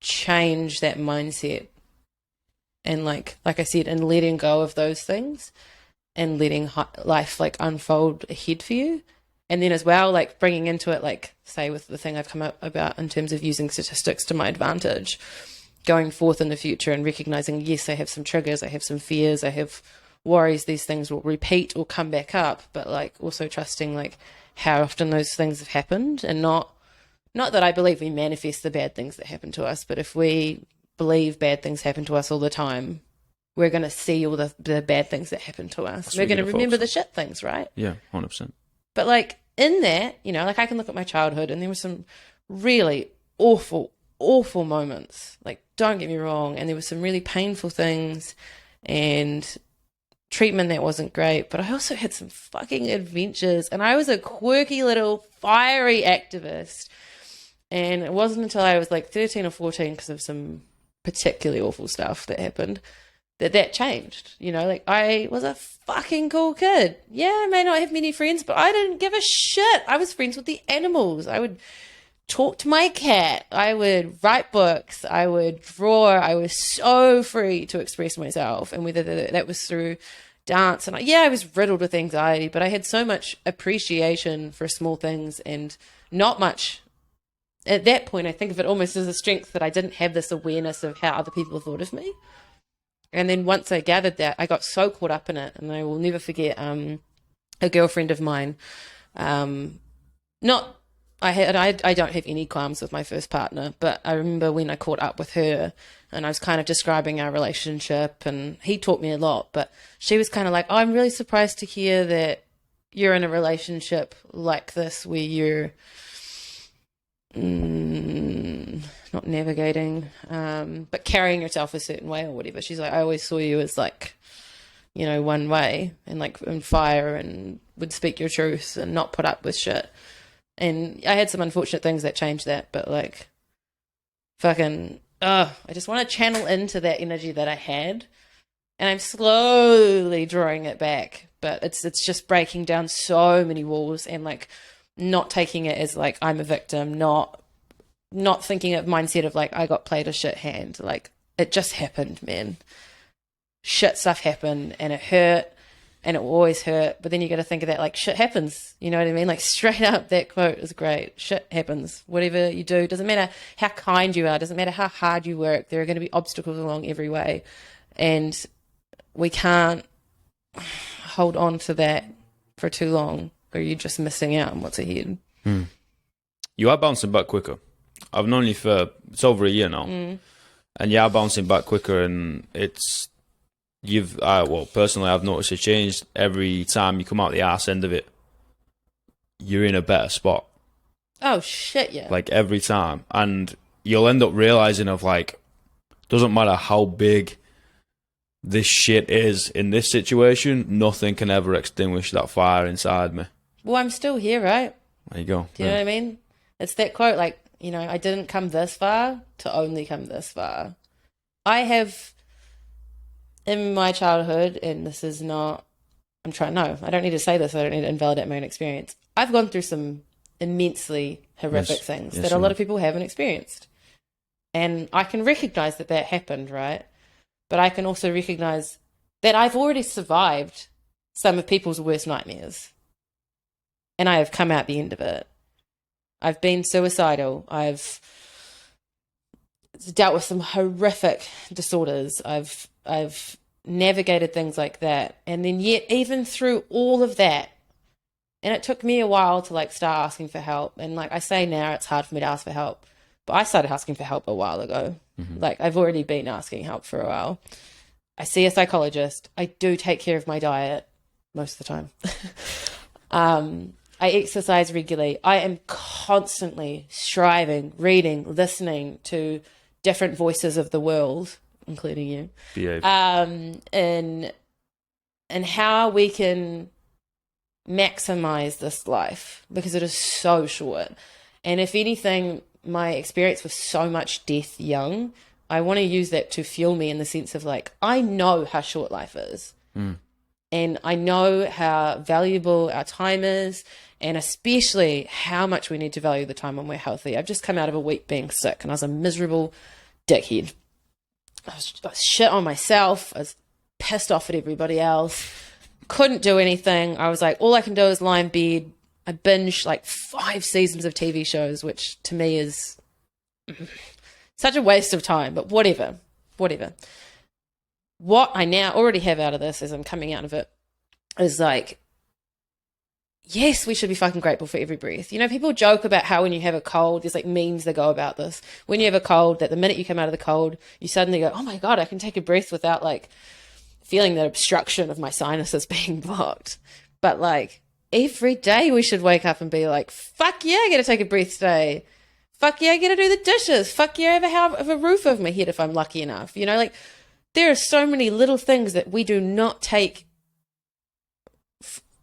change that mindset and like I said, and letting go of those things and letting life like unfold ahead for you. And then as well, like bringing into it, like say with the thing I've come up about in terms of using statistics to my advantage, going forth in the future and recognizing, yes, I have some triggers, I have some fears, I have worries, these things will repeat or come back up, but like also trusting like how often those things have happened, and not that I believe we manifest the bad things that happen to us, but if we believe bad things happen to us all the time, we're going to see all the bad things that happen to us. We're going to remember the shit things, right? Yeah, 100%. But like in that, you know, like I can look at my childhood and there were some really awful, awful moments. Like, don't get me wrong. And there were some really painful things and treatment that wasn't great. But I also had some fucking adventures, and I was a quirky little fiery activist. And it wasn't until I was like 13 or 14, because of some particularly awful stuff that happened, that changed. You know, like I was a fucking cool kid. Yeah, I may not have many friends, but I didn't give a shit. I was friends with the animals. I would talk to my cat. I would write books. I would draw. I was so free to express myself. And whether that was through dance, and I was riddled with anxiety, but I had so much appreciation for small things and not much. At that point, I think of it almost as a strength that I didn't have this awareness of how other people thought of me. And then once I gathered that, I got so caught up in it. And I will never forget, a girlfriend of mine. Not I don't have any qualms with my first partner, but I remember when I caught up with her and I was kind of describing our relationship, and he taught me a lot, but she was kind of like, oh, I'm really surprised to hear that you're in a relationship like this where you're not navigating, but carrying yourself a certain way or whatever. She's like, I always saw you as like, you know, one way and like on fire and would speak your truth and not put up with shit. And I had some unfortunate things that changed that, but like fucking, I just want to channel into that energy that I had, and I'm slowly drawing it back, but it's just breaking down so many walls and like not taking it as like I'm a victim, not thinking of mindset of like I got played a shit hand. Like it just happened, man. Shit stuff happened and it hurt and it will always hurt, but then you got to think of that like shit happens, you know what I mean? Like straight up, that quote is great. Shit happens. Whatever you do, doesn't matter how kind you are, doesn't matter how hard you work, there are going to be obstacles along every way, and we can't hold on to that for too long, or you're just missing out on what's ahead. You are bouncing back quicker. I've known you for, it's over a year now, and you are bouncing back quicker, and it's, well, personally, I've noticed a change every time you come out the arse end of it. You're in a better spot. Oh, shit, yeah. Like, every time. And you'll end up realizing of, like, doesn't matter how big this shit is in this situation, nothing can ever extinguish that fire inside me. Well, I'm still here, right? There you go. Do you know what I mean? It's that quote, like, you know, I didn't come this far to only come this far. I have, in my childhood, and this is not, I don't need to say this, I don't need to invalidate my own experience. I've gone through some immensely horrific things that a lot of people haven't experienced. And I can recognize that happened, right? But I can also recognize that I've already survived some of people's worst nightmares. And I have come out the end of it. I've been suicidal. I've dealt with some horrific disorders. I've navigated things like that. And then yet, even through all of that, and it took me a while to like start asking for help. And like I say now, it's hard for me to ask for help. But I started asking for help a while ago. Like I've already been asking help for a while. I see a psychologist. I do take care of my diet most of the time. I exercise regularly. I am constantly striving, reading, listening to different voices of the world, including you. Behave. And how we can maximize this life, because it is so short. And if anything, my experience with so much death young, I want to use that to fuel me in the sense of like, I know how short life is. And I know how valuable our time is, and especially how much we need to value the time when we're healthy. I've just come out of a week being sick, and I was a miserable dickhead. I was shit on myself. I was pissed off at everybody else. Couldn't do anything. I was like, all I can do is lie in bed. I binged like 5 seasons of TV shows, which to me is such a waste of time, but whatever. What I now already have out of this, as I'm coming out of it, is like, yes, we should be fucking grateful for every breath. You know, people joke about how when you have a cold, there's like memes that go about this. When you have a cold, that the minute you come out of the cold, you suddenly go, oh my God, I can take a breath without like feeling the obstruction of my sinuses being blocked. But like every day we should wake up and be like, fuck yeah, I get to take a breath today. Fuck yeah, I get to do the dishes. Fuck yeah, I have a roof over my head if I'm lucky enough. You know, like there are so many little things that we do not take.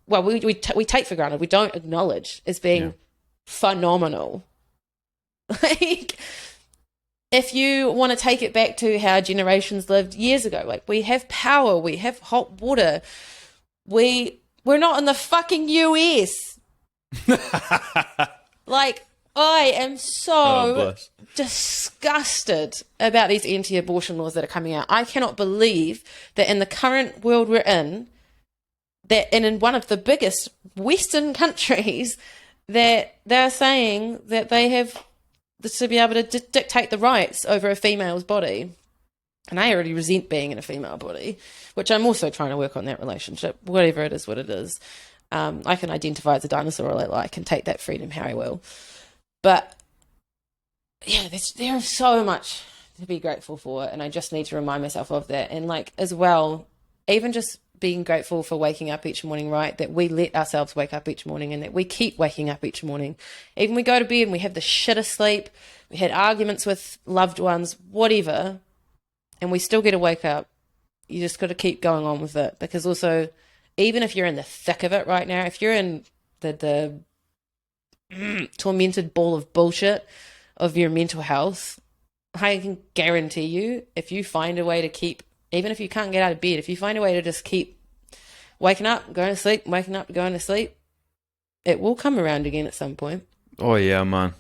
Well, we take for granted. We don't acknowledge as being phenomenal. Like, if you want to take it back to how generations lived years ago, like we have power, we have hot water, we're not in the fucking US. Like, I am so disgusted about these anti-abortion laws that are coming out. I cannot believe that in the current world we're in, that in one of the biggest Western countries, that they're saying that they have to be able to dictate the rights over a female's body. And I already resent being in a female body, which I'm also trying to work on that relationship, whatever it is, what it is. I can identify as a dinosaur all I like and take that freedom how I will. But yeah, there's so much to be grateful for, and I just need to remind myself of that. And like as well, even just being grateful for waking up each morning, right? That we let ourselves wake up each morning and that we keep waking up each morning. Even we go to bed and we have the shit of sleep, we had arguments with loved ones, whatever, and we still get to wake up. You just got to keep going on with it, because also, even if you're in the thick of it right now, if you're in the tormented ball of bullshit of your mental health, I can guarantee you, if you find a way to keep, even if you can't get out of bed, if you find a way to just keep waking up, going to sleep, waking up, going to sleep, it will come around again at some point. Oh yeah, man.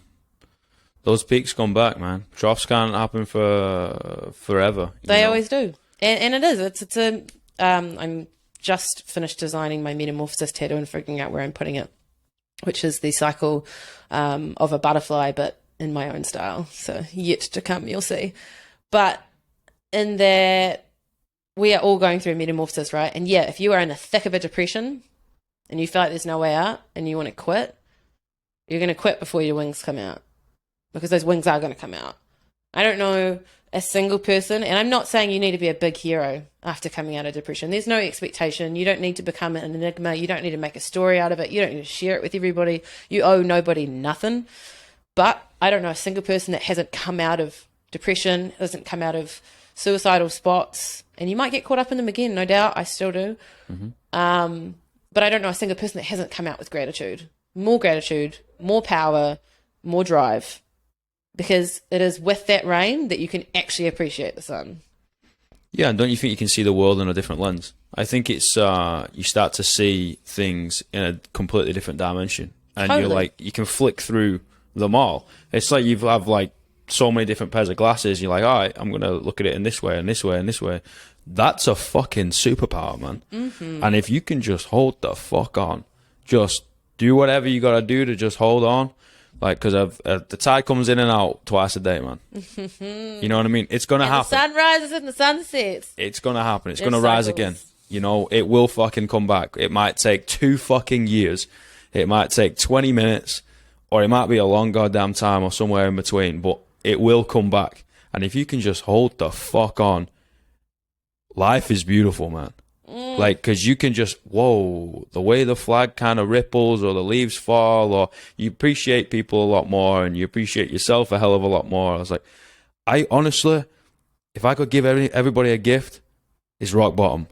Those peaks come back, man. Troughs can't happen for forever. They always do, and it is. It's a. I'm just finished designing my metamorphosis tattoo and figuring out where I'm putting it, which is the cycle of a butterfly, but in my own style. So yet to come, you'll see. But in there, we are all going through metamorphosis, right? And yeah, if you are in the thick of a depression and you feel like there's no way out and you want to quit, you're going to quit before your wings come out, because those wings are going to come out. I don't know a single person, and I'm not saying you need to be a big hero after coming out of depression. There's no expectation. You don't need to become an enigma. You don't need to make a story out of it. You don't need to share it with everybody. You owe nobody nothing. But I don't know a single person that hasn't come out of depression, hasn't come out of suicidal spots, and you might get caught up in them again, no doubt. I still do. Mm-hmm. But I don't know a single person that hasn't come out with gratitude, more power, more drive, because it is with that rain that you can actually appreciate the sun. Yeah, and don't you think you can see the world in a different lens? I think it's you start to see things in a completely different dimension, and Totally. you're like, you can flick through them all. It's like you have like so many different pairs of glasses. You're like, all right, I'm gonna look at it in this way and this way and this way. That's a fucking superpower, man. Mm-hmm. And if you can just hold the fuck on, just do whatever you gotta do to just hold on. Like, because the tide comes in and out twice a day, man. You know what I mean? It's going to happen. The sun rises and the sun sets. It's going to happen. It's going to rise again. You know, it will fucking come back. It might take 2 fucking years. It might take 20 minutes. Or it might be a long goddamn time or somewhere in between. But it will come back. And if you can just hold the fuck on, life is beautiful, man. Like, because you can just, whoa, the way the flag kind of ripples or the leaves fall, or you appreciate people a lot more and you appreciate yourself a hell of a lot more. I was like, I honestly, if I could give everybody a gift, it's rock bottom.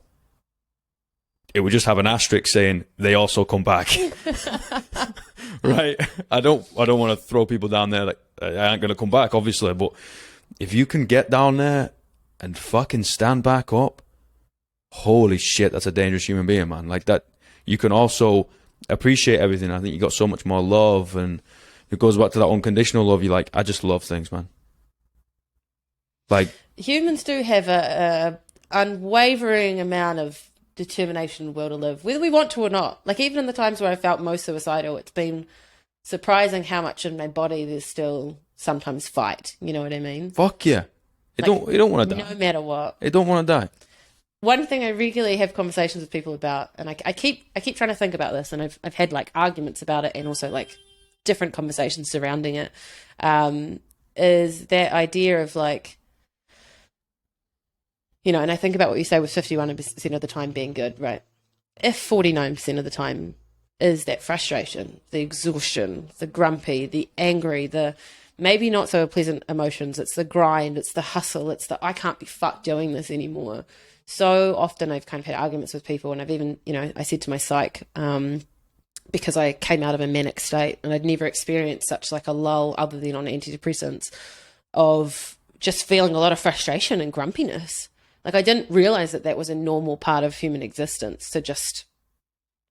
It would just have an asterisk saying they also come back. Right? I don't want to throw people down there like, I ain't going to come back, obviously, but if you can get down there and fucking stand back up, holy shit, that's a dangerous human being, man. Like that, you can also appreciate everything. I think you got so much more love, and it goes back to that unconditional love. You're like, I just love things, man. Like, humans do have a unwavering amount of determination in the will to live, whether we want to or not. Like, even in the times where I felt most suicidal, it's been surprising how much in my body there's still sometimes fight. You know what I mean? Fuck yeah. You don't want to die. No matter what. You don't want to die. One thing I regularly have conversations with people about, and I keep trying to think about this, and I've had like arguments about it, and also like different conversations surrounding it, is that idea of like, you know, and I think about what you say with 51% of the time being good, right? If 49% of the time is that frustration, the exhaustion, the grumpy, the angry, the maybe not so pleasant emotions, it's the grind, it's the hustle, it's the I can't be fucked doing this anymore. So often I've kind of had arguments with people, and I've even, you know, I said to my psych, because I came out of a manic state and I'd never experienced such like a lull other than on antidepressants, of just feeling a lot of frustration and grumpiness. Like, I didn't realize that was a normal part of human existence, to just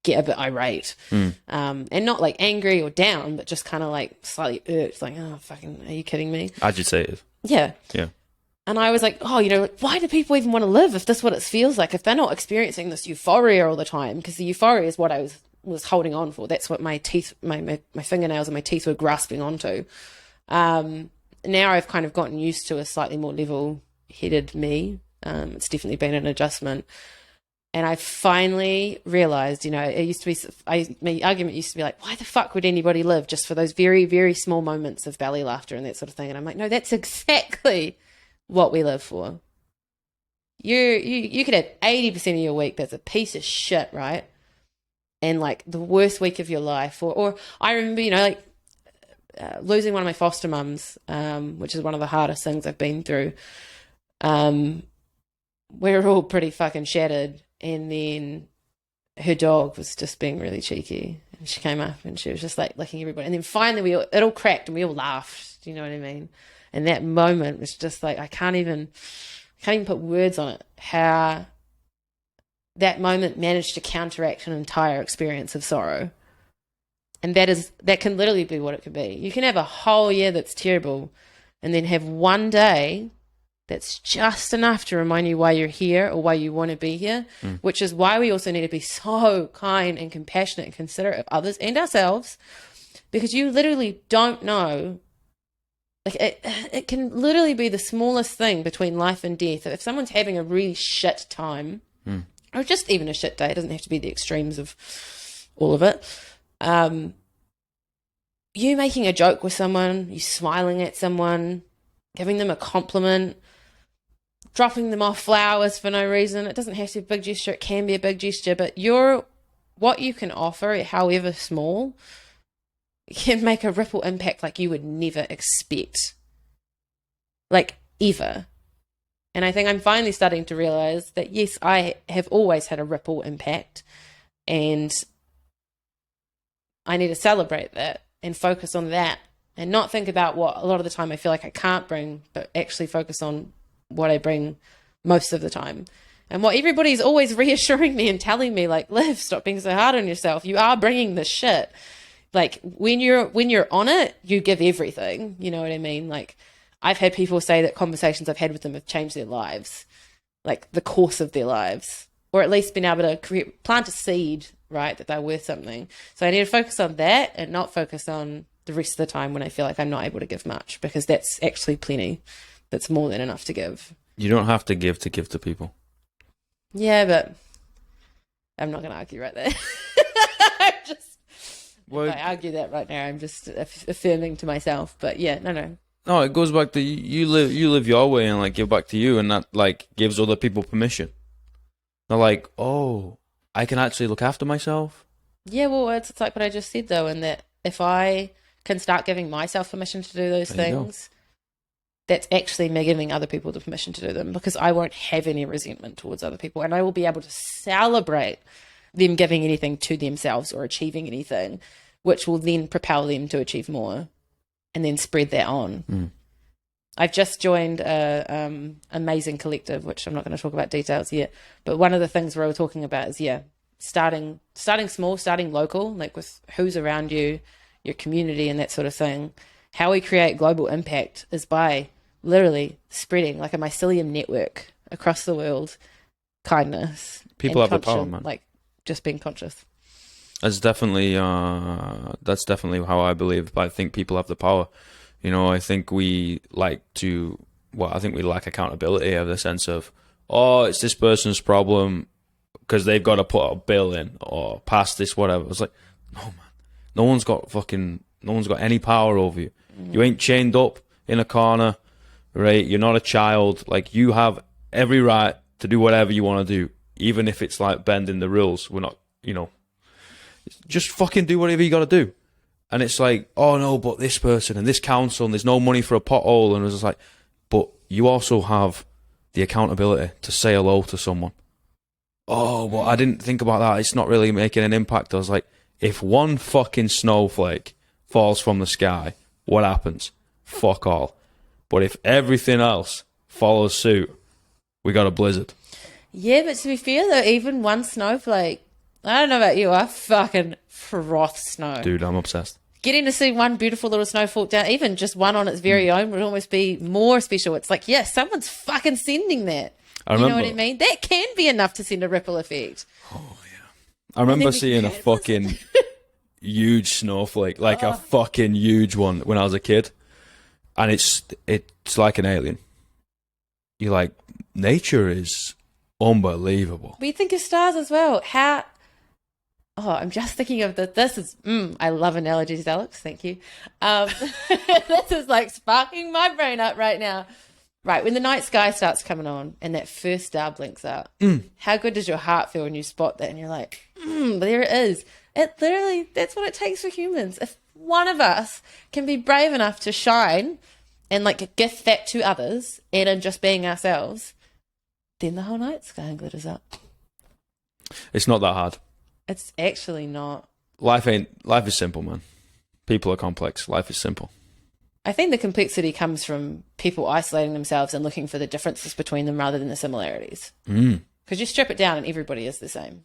get a bit irate, and not like angry or down, but just kind of like slightly irked, like, oh, fucking, are you kidding me? Agitated. Yeah. Yeah. And I was like, oh, you know, why do people even want to live if this is what it feels like, if they're not experiencing this euphoria all the time? Because the euphoria is what I was holding on for. That's what my teeth, my fingernails and my teeth were grasping onto. Now I've kind of gotten used to a slightly more level-headed me. It's definitely been an adjustment. And I finally realized, it used to be, my argument used to be like, why the fuck would anybody live just for those very, very small moments of belly laughter and that sort of thing? And I'm like, no, that's exactly what we live for. You could have 80% of your week that's a piece of shit, right? And like the worst week of your life. Or I remember, losing one of my foster mums, which is one of the hardest things I've been through. We were all pretty fucking shattered. And then her dog was just being really cheeky. And she came up and she was just like licking everybody. And then finally it all cracked and we all laughed. Do you know what I mean? And that moment was just like, I can't even put words on it. How that moment managed to counteract an entire experience of sorrow. And that can literally be what it could be. You can have a whole year that's terrible and then have one day that's just enough to remind you why you're here or why you want to be here, which is why we also need to be so kind and compassionate and considerate of others and ourselves, because you literally don't know. Like it can literally be the smallest thing between life and death. If someone's having a really shit time or just even a shit day, it doesn't have to be the extremes of all of it. You making a joke with someone, you smiling at someone, giving them a compliment, dropping them off flowers for no reason. It doesn't have to be a big gesture. It can be a big gesture, but what you can offer, however small, can make a ripple impact like you would never expect. Like, ever. And I think I'm finally starting to realize that, yes, I have always had a ripple impact, and I need to celebrate that and focus on that and not think about what a lot of the time I feel like I can't bring, but actually focus on what I bring most of the time. And what everybody's always reassuring me and telling me, like, Liv, stop being so hard on yourself. You are bringing this shit. Like, when you're on it, you give everything. You know what I mean? Like, I've had people say that conversations I've had with them have changed their lives, like the course of their lives, or at least been able to plant a seed, right, that they're worth something. So I need to focus on that and not focus on the rest of the time when I feel like I'm not able to give much, because that's actually plenty. That's more than enough to give. You don't have to give to people. Yeah, but I'm not going to argue right there. If I argue that right now, I'm just affirming to myself. But yeah, no. No, it goes back to you live your way and like give back to you, and that like gives other people permission. They're like, oh, I can actually look after myself. Yeah, well, it's like what I just said though, in that if I can start giving myself permission to do those things, that's actually me giving other people the permission to do them, because I won't have any resentment towards other people, and I will be able to celebrate them giving anything to themselves or achieving anything, which will then propel them to achieve more and then spread that on. I've just joined a amazing collective, which I'm not going to talk about details yet, but one of the things we're all talking about is, starting small, starting local, like with who's around you, your community and that sort of thing. How we create global impact is by literally spreading like a mycelium network across the world, kindness. People have the power, man. Like just being conscious. That's definitely how I believe. But I think people have the power. I think we lack accountability of the sense of, oh, it's this person's problem because they've got to put a bill in or pass this whatever. It's like, no, man. No one's got any power over you. You ain't chained up in a corner, right? You're not a child. Like, you have every right to do whatever you want to do, even if it's like bending the rules. We're not, just fucking do whatever you got to do. And it's like, oh no, but this person and this council, and there's no money for a pothole. And it was like, but you also have the accountability to say hello to someone. Oh, well, I didn't think about that. It's not really making an impact. I was like, if one fucking snowflake falls from the sky, what happens? Fuck all. But if everything else follows suit, we got a blizzard. Yeah, but to be fair though, even one snowflake, I don't know about you, I fucking froth snow. Dude, I'm obsessed. Getting to see one beautiful little snow fall down, even just one on its very own, would almost be more special. It's like, someone's fucking sending that. You know what I mean? That can be enough to send a ripple effect. Oh, yeah. I remember seeing a fucking huge snowflake, like a fucking huge one when I was a kid. And it's like an alien. You're like, nature is unbelievable. But you think of stars as well. I'm just thinking of this is, I love analogies, Alex. Thank you. This is like sparking my brain up right now. Right, when the night sky starts coming on and that first star blinks out, how good does your heart feel when you spot that and you're like, there it is. It literally, that's what it takes for humans. If one of us can be brave enough to shine and like gift that to others and in just being ourselves, then the whole night sky glitters up. It's not that hard. It's actually not. Life is simple, man. People are complex. Life is simple. I think the complexity comes from people isolating themselves and looking for the differences between them rather than the similarities. Because you strip it down and everybody is the same.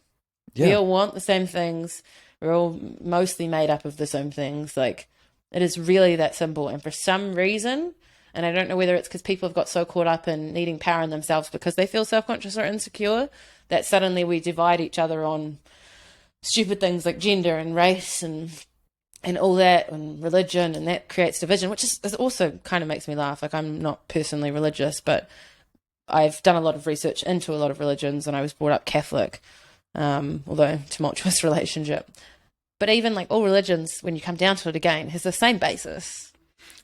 Yeah. We all want the same things. We're all mostly made up of the same things. Like, it is really that simple. And for some reason, and I don't know whether it's because people have got so caught up in needing power in themselves because they feel self-conscious or insecure, that suddenly we divide each other on stupid things like gender and race and all that, and religion, and that creates division, which is also kind of makes me laugh. Like, I'm not personally religious, but I've done a lot of research into a lot of religions, and I was brought up Catholic, although tumultuous relationship. But even like all religions, when you come down to it again, has the same basis.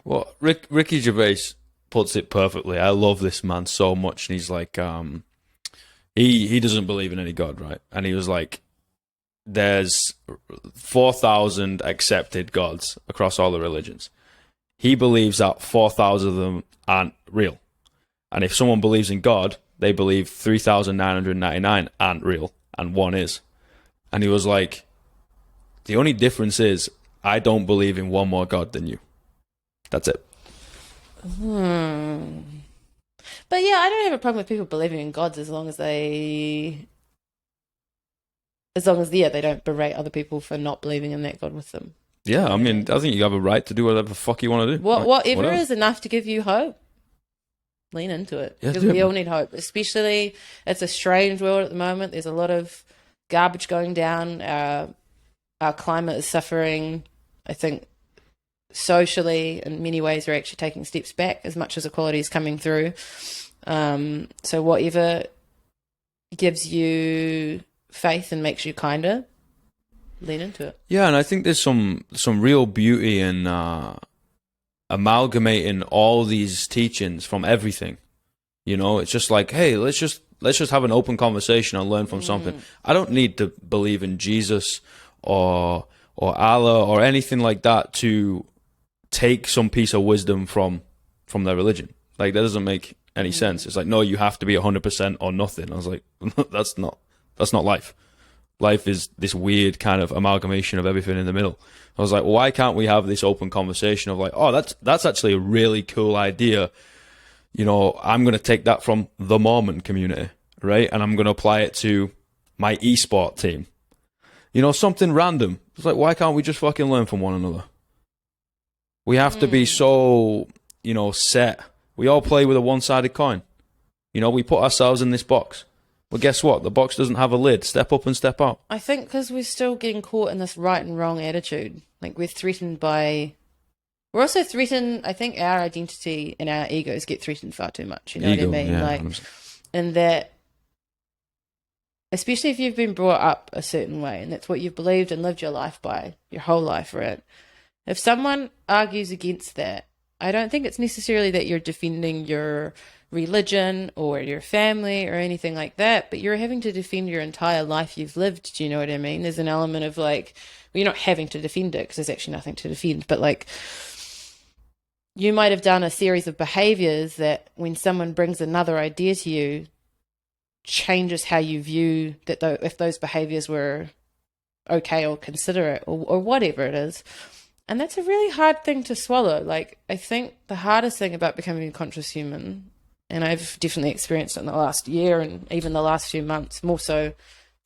Well, Ricky Gervais puts it perfectly. I love this man so much, and he's like, he doesn't believe in any God, right? And he was like, there's 4,000 accepted gods across all the religions. He believes that 4,000 of them aren't real. And if someone believes in God, they believe 3,999 aren't real, and one is. And he was like, the only difference is I don't believe in one more God than you. That's it. But yeah, I don't have a problem with people believing in gods as long as they don't berate other people for not believing in that God with them. Yeah, I mean, I think you have a right to do whatever the fuck you want to do. Whatever is enough to give you hope, lean into it. Because we all need hope. Especially, it's a strange world at the moment. There's a lot of garbage going down. Our climate is suffering. I think socially, in many ways, we're actually taking steps back as much as equality is coming through. So whatever gives you faith and makes you kinder, lean into it. Yeah, and I think there's some real beauty in amalgamating all these teachings from everything. You know, it's just like, hey, let's just have an open conversation and learn from something. I don't need to believe in Jesus or Allah or anything like that to take some piece of wisdom from their religion. Like, that doesn't make any sense. It's like, no, you have to be 100% or nothing. I was like, that's not life. Life is this weird kind of amalgamation of everything in the middle. I was like, well, why can't we have this open conversation of like, oh, that's actually a really cool idea. You know, I'm going to take that from the Mormon community, right? And I'm going to apply it to my esport team. You know, something random. It's like, why can't we just fucking learn from one another? We have to be so, you know, set. We all play with a one-sided coin. You know, we put ourselves in this box. Well, guess what? The box doesn't have a lid. Step up and step out. I think because we're still getting caught in this right and wrong attitude. Like, we're also threatened, I think our identity and our egos get threatened far too much. You know what I mean? Yeah, like, 100%. and that, especially if you've been brought up a certain way and that's what you've believed and lived your life by, your whole life, right? If someone argues against that, I don't think it's necessarily that you're defending your religion or your family or anything like that, but you're having to defend your entire life you've lived. Do you know what I mean? There's an element of like, well, you're not having to defend it because there's actually nothing to defend, but like, you might have done a series of behaviors that when someone brings another idea to you, changes how you view that, though, if those behaviors were okay or considerate or whatever it is. And that's a really hard thing to swallow. Like, I think the hardest thing about becoming a conscious human, and I've definitely experienced it in the last year and even the last few months, more so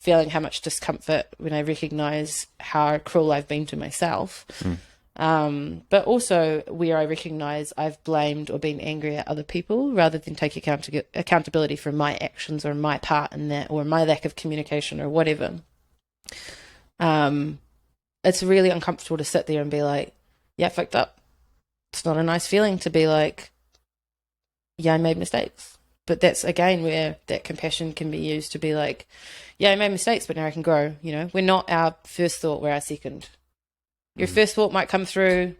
feeling how much discomfort when I recognize how cruel I've been to myself. But also where I recognize I've blamed or been angry at other people rather than take accountability for my actions or my part in that or my lack of communication or whatever. It's really uncomfortable to sit there and be like, yeah, I fucked up. It's not a nice feeling to be like, yeah, I made mistakes. but that's again where that compassion can be used to be like, yeah, I made mistakes, but now I can grow. You know, we're not our first thought, we're our second. Your first thought might come through,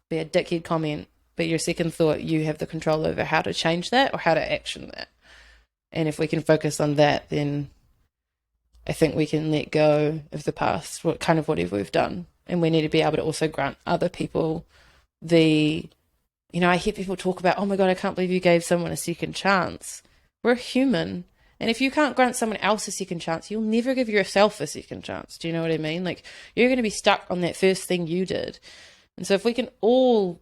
be a dickhead comment, but your second thought, you have the control over how to change that or how to action that. And if we can focus on that, then I think we can let go of the past, whatever we've done. And we need to be able to also grant other people I hear people talk about, oh my God, I can't believe you gave someone a second chance. We're human. And if you can't grant someone else a second chance, you'll never give yourself a second chance. Do you know what I mean? Like, you're going to be stuck on that first thing you did. And so if we can all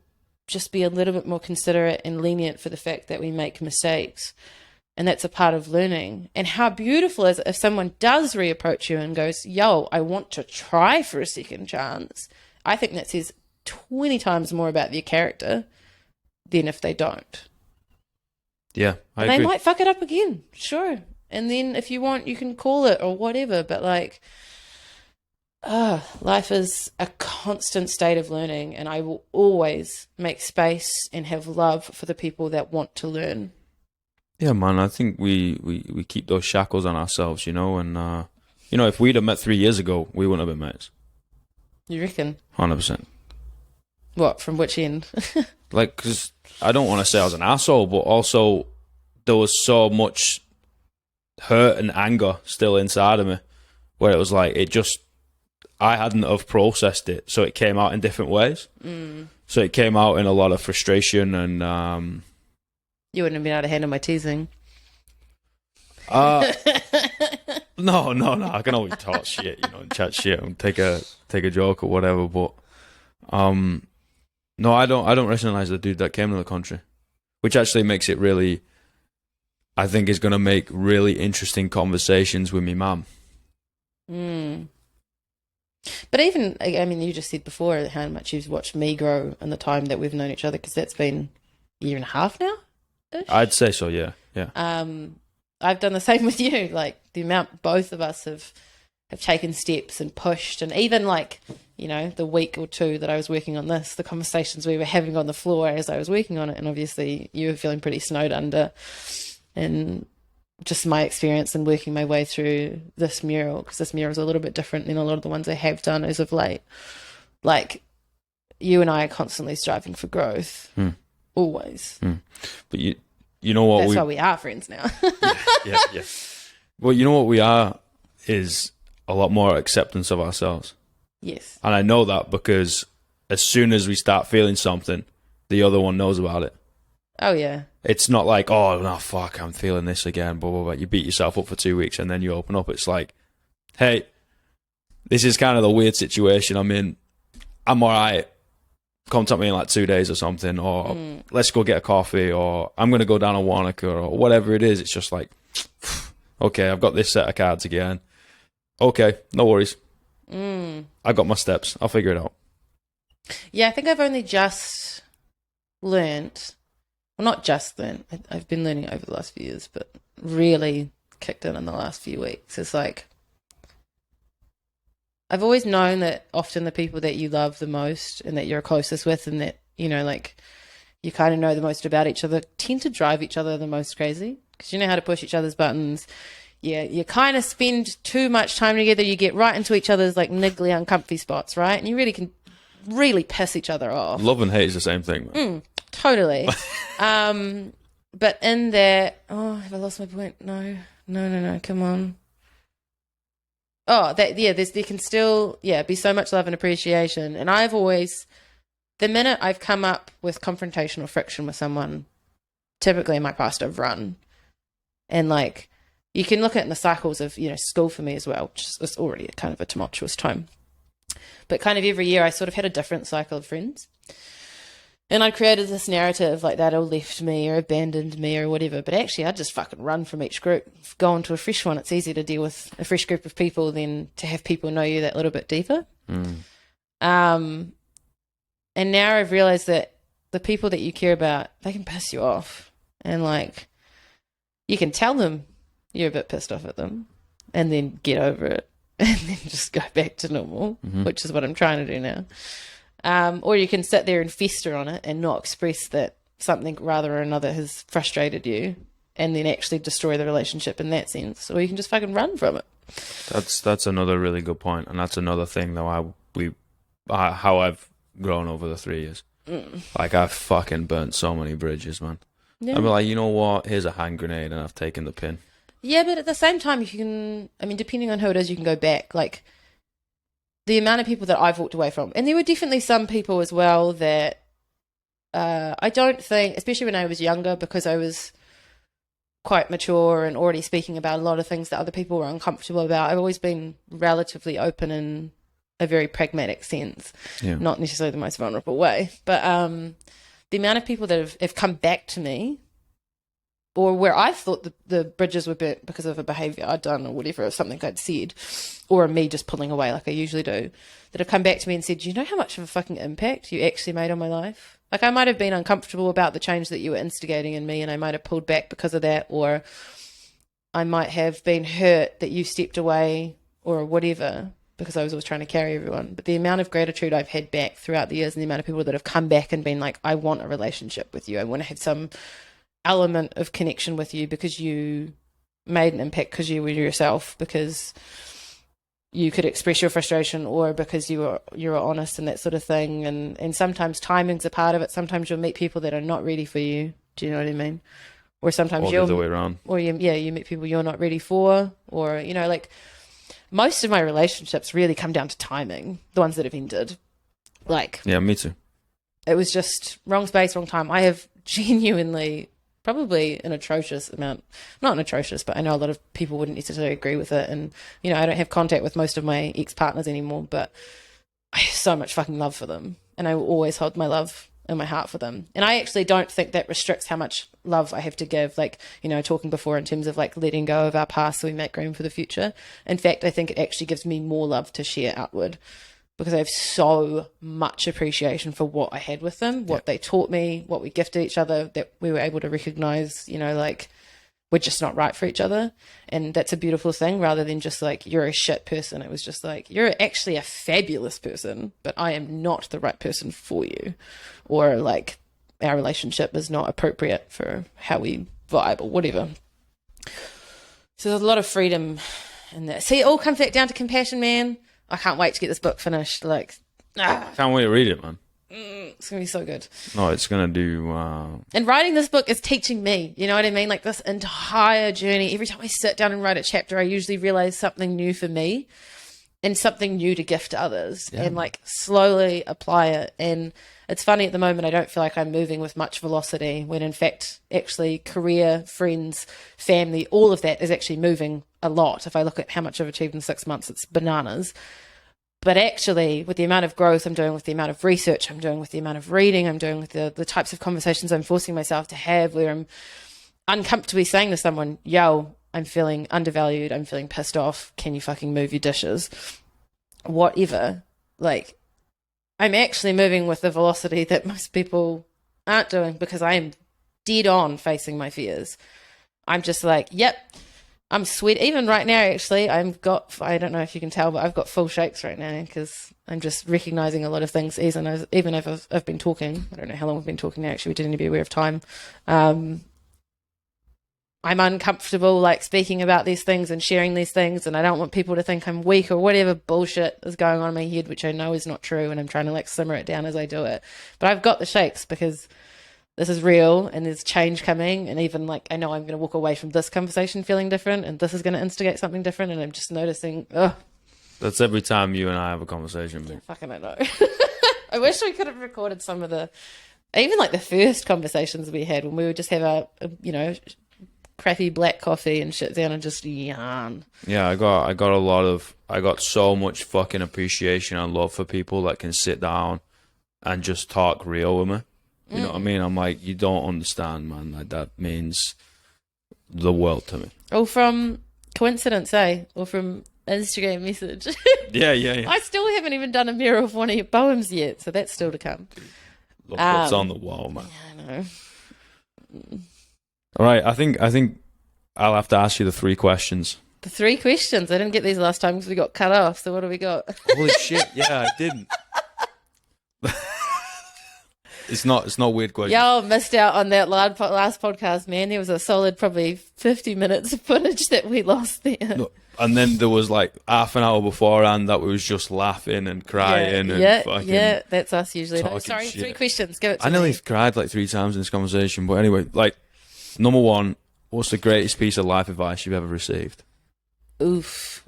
just be a little bit more considerate and lenient for the fact that we make mistakes, and that's a part of learning. And how beautiful is it if someone does reapproach you and goes, yo, I want to try for a second chance. I think that says 20 times more about their character than if they don't. Yeah, I agree. agree. They might fuck it up again, sure. And then if you want, you can call it or whatever. But like, life is a constant state of learning, and I will always make space and have love for the people that want to learn. Yeah, man, I think we keep those shackles on ourselves, you know, and, if we'd have met 3 years ago, we wouldn't have been mates. You reckon? 100%. What, from which end? Like, because I don't want to say I was an asshole, but also there was so much hurt and anger still inside of me where it was like, I hadn't have processed it, so it came out in different ways. So it came out in a lot of frustration and... You wouldn't have been able to handle my teasing. No, I can always talk shit, and chat shit and take a joke or whatever, but... No, I don't rationalize the dude that came to the country, which actually makes it really, I think is going to make really interesting conversations with me mum. But even, I mean, you just said before how much you've watched me grow in the time that we've known each other, because that's been a year and a half now. I'd say so, yeah. I've done the same with you, like the amount both of us have taken steps and pushed, and even like, the week or two that I was working on this, the conversations we were having on the floor as I was working on it, and obviously you were feeling pretty snowed under, and just my experience in working my way through this mural, because this mural is a little bit different than a lot of the ones I have done as of late. Like, you and I are constantly striving for growth, always. But you know what? That's why we are friends now. yeah. Well, you know what we are is a lot more acceptance of ourselves. Yes. And I know that because as soon as we start feeling something, the other one knows about it. Oh, yeah. It's not like, oh, no, fuck, I'm feeling this again, blah, blah, blah. You beat yourself up for 2 weeks and then you open up. It's like, hey, this is kind of the weird situation I'm in. I'm all right. Contact me in like 2 days or something, or let's go get a coffee, or I'm going to go down a Wanaka, or whatever it is. It's just like, okay, I've got this set of cards again. Okay, no worries. I got my steps. I'll figure it out. Yeah, I think I've only just learnt. Well, not just learnt. I've been learning over the last few years, but really kicked in the last few weeks. It's like, I've always known that often the people that you love the most and that you're closest with and that, like you kind of know the most about each other tend to drive each other the most crazy, because you know how to push each other's buttons. Yeah, you kind of spend too much time together. You get right into each other's like niggly, uncomfy spots, right? And you really can piss each other off. Love and hate is the same thing, man. Totally. But in there, have I lost my point? No. Come on. Oh, there can still, be so much love and appreciation. And I've always, the minute I've come up with confrontation or friction with someone, typically in my past I've run. And like, you can look at it in the cycles of, school for me as well, which is already kind of a tumultuous time. But kind of every year I sort of had a different cycle of friends. And I created this narrative like that all left me or abandoned me or whatever. But actually I'd just fucking run from each group. Go on to a fresh one. It's easier to deal with a fresh group of people than to have people know you that little bit deeper. And now I've realized that the people that you care about, they can piss you off. And like, you can tell them you're a bit pissed off at them and then get over it and then just go back to normal, which is what I'm trying to do now. Or you can sit there and fester on it and not express that something rather or another has frustrated you and then actually destroy the relationship in that sense, or you can just fucking run from it. That's another really good point, and that's another thing though how I've grown over the 3 years. Like, I've fucking burnt so many bridges, man. Yeah. I'd be like, you know what? Here's a hand grenade, and I've taken the pin. Yeah, but at the same time, you can, I mean, depending on who it is, you can go back. Like, the amount of people that I've walked away from, and there were definitely some people as well that I don't think, especially when I was younger, because I was quite mature and already speaking about a lot of things that other people were uncomfortable about. I've always been relatively open in a very pragmatic sense, not necessarily the most vulnerable way. But the amount of people that have come back to me, or where I thought the bridges were burnt because of a behaviour I'd done or whatever, or something I'd said, or me just pulling away like I usually do, that have come back to me and said, do you know how much of a fucking impact you actually made on my life? Like, I might have been uncomfortable about the change that you were instigating in me, and I might have pulled back because of that, or I might have been hurt that you stepped away or whatever, because I was always trying to carry everyone. But the amount of gratitude I've had back throughout the years, and the amount of people that have come back and been like, I want a relationship with you. I want to have some element of connection with you because you made an impact, because you were yourself, because you could express your frustration, or because you were honest and that sort of thing. And sometimes timing's a part of it. Sometimes you'll meet people that are not ready for you. Do you know what I mean? Or sometimes or the other way around. Or you meet people you're not ready for, or, you know, like, most of my relationships really come down to timing, the ones that have ended. Like, yeah, me too. It was just wrong space, wrong time. I have genuinely, probably an atrocious amount, not an atrocious, but I know a lot of people wouldn't necessarily agree with it. And, you know, I don't have contact with most of my ex-partners anymore, but I have so much fucking love for them. And I will always hold my love in my heart for them. And I actually don't think that restricts how much love I have to give. Like, you know, talking before in terms of like letting go of our past so we make room for the future. In fact, I think it actually gives me more love to share outward, because I have so much appreciation for what I had with them, what they taught me, what we gifted each other, that we were able to recognize, you know, like, we're just not right for each other. And that's a beautiful thing, rather than just like, you're a shit person. It was just like, you're actually a fabulous person, but I am not the right person for you. Or like, our relationship is not appropriate for how we vibe or whatever. So there's a lot of freedom in that. See, it all comes back down to compassion, man. I can't wait to get this book finished. Like, Can't wait to read it, man. It's going to be so good. No, it's going to do... And writing this book is teaching me, you know what I mean? Like, this entire journey, every time I sit down and write a chapter, I usually realize something new for me and something new to gift to others, and like slowly apply it. And it's funny, at the moment, I don't feel like I'm moving with much velocity, when in fact, actually, career, friends, family, all of that is actually moving a lot. If I look at how much I've achieved in 6 months, it's bananas. But actually, with the amount of growth I'm doing, with the amount of research I'm doing, with the amount of reading I'm doing, with the types of conversations I'm forcing myself to have, where I'm uncomfortably saying to someone, yo, I'm feeling undervalued, I'm feeling pissed off, can you fucking move your dishes? Whatever. Like, I'm actually moving with the velocity that most people aren't doing, because I am dead on facing my fears. I'm just like, yep, I'm sweat. Even right now, actually, I don't know if you can tell, but I've got full shakes right now, because I'm just recognizing a lot of things, even if I've been talking. I don't know how long we've been talking now, actually. We didn't need to be aware of time. I'm uncomfortable, like, speaking about these things and sharing these things, and I don't want people to think I'm weak or whatever bullshit is going on in my head, which I know is not true, and I'm trying to, like, simmer it down as I do it. But I've got the shakes because this is real, and there's change coming, and even, like, I know I'm going to walk away from this conversation feeling different, and this is going to instigate something different, and I'm just noticing, That's every time you and I have a conversation, yeah, fucking I know. I wish we could have recorded some of even like the first conversations we had, when we would just have a you know, crappy black coffee and shit down and just yarn. Yeah, I got so much fucking appreciation and love for people that can sit down and just talk real with me. You know what I mean? I'm like, you don't understand, man. Like, that means the world to me. Or from coincidence, eh? Or from Instagram message. Yeah. I still haven't even done a mirror of one of your poems yet, so that's still to come. Look what's on the wall, man. Yeah, I know. All right, I think I'll have to ask you the 3 questions. The 3 questions. I didn't get these last time because we got cut off. So what do we got? Holy shit! Yeah, I didn't. It's not weird question. Y'all missed out on that last podcast, man. There was a solid probably 50 minutes of footage that we lost there. No, and then there was like half an hour beforehand that we was just laughing and crying and fucking. Yeah, that's us usually. No, talking sorry, shit. 3 questions. Give it to I nearly me. cried like 3 times in this conversation. But anyway, like, number one, what's the greatest piece of life advice you've ever received? Oof.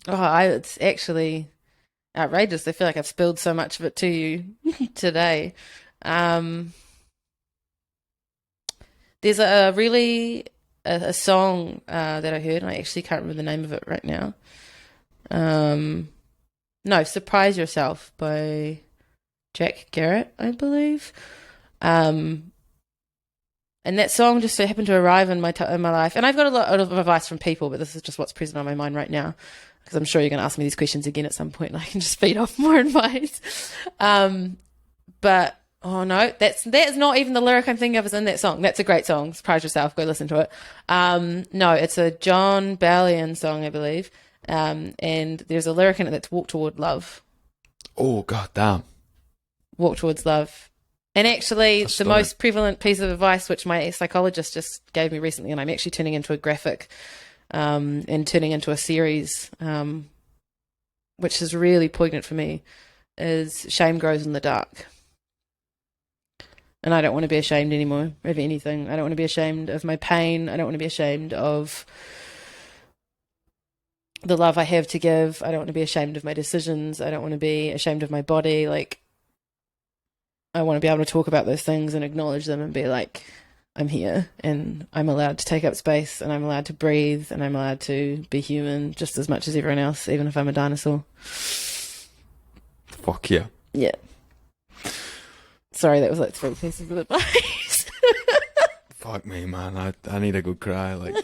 It's actually outrageous. I feel like I've spilled so much of it to you today. There's a song that I heard, and I actually can't remember the name of it right now. No, Surprise Yourself by Jack Garrett, I believe. And that song just so happened to arrive in my life. And I've got a lot of advice from people, but this is just what's present on my mind right now, because I'm sure you're going to ask me these questions again at some point, and I can just feed off more advice. But oh no, that's not even the lyric I'm thinking of is in that song. That's a great song. Surprise Yourself. Go listen to it. No, it's a John Bellion song, I believe. And there's a lyric in it that's Walk Toward Love. Oh, god damn. Walk Towards Love. And actually, the most prevalent piece of advice, which my psychologist just gave me recently, and I'm actually turning into a graphic and turning into a series, which is really poignant for me, is shame grows in the dark. And I don't want to be ashamed anymore of anything. I don't want to be ashamed of my pain. I don't want to be ashamed of the love I have to give. I don't want to be ashamed of my decisions. I don't want to be ashamed of my body. Like, I want to be able to talk about those things and acknowledge them and be like, I'm here and I'm allowed to take up space and I'm allowed to breathe and I'm allowed to be human just as much as everyone else, even if I'm a dinosaur. Fuck yeah. Yeah. Sorry, that was like 3 pieces of advice. Fuck me, man. I need a good cry. Like, no,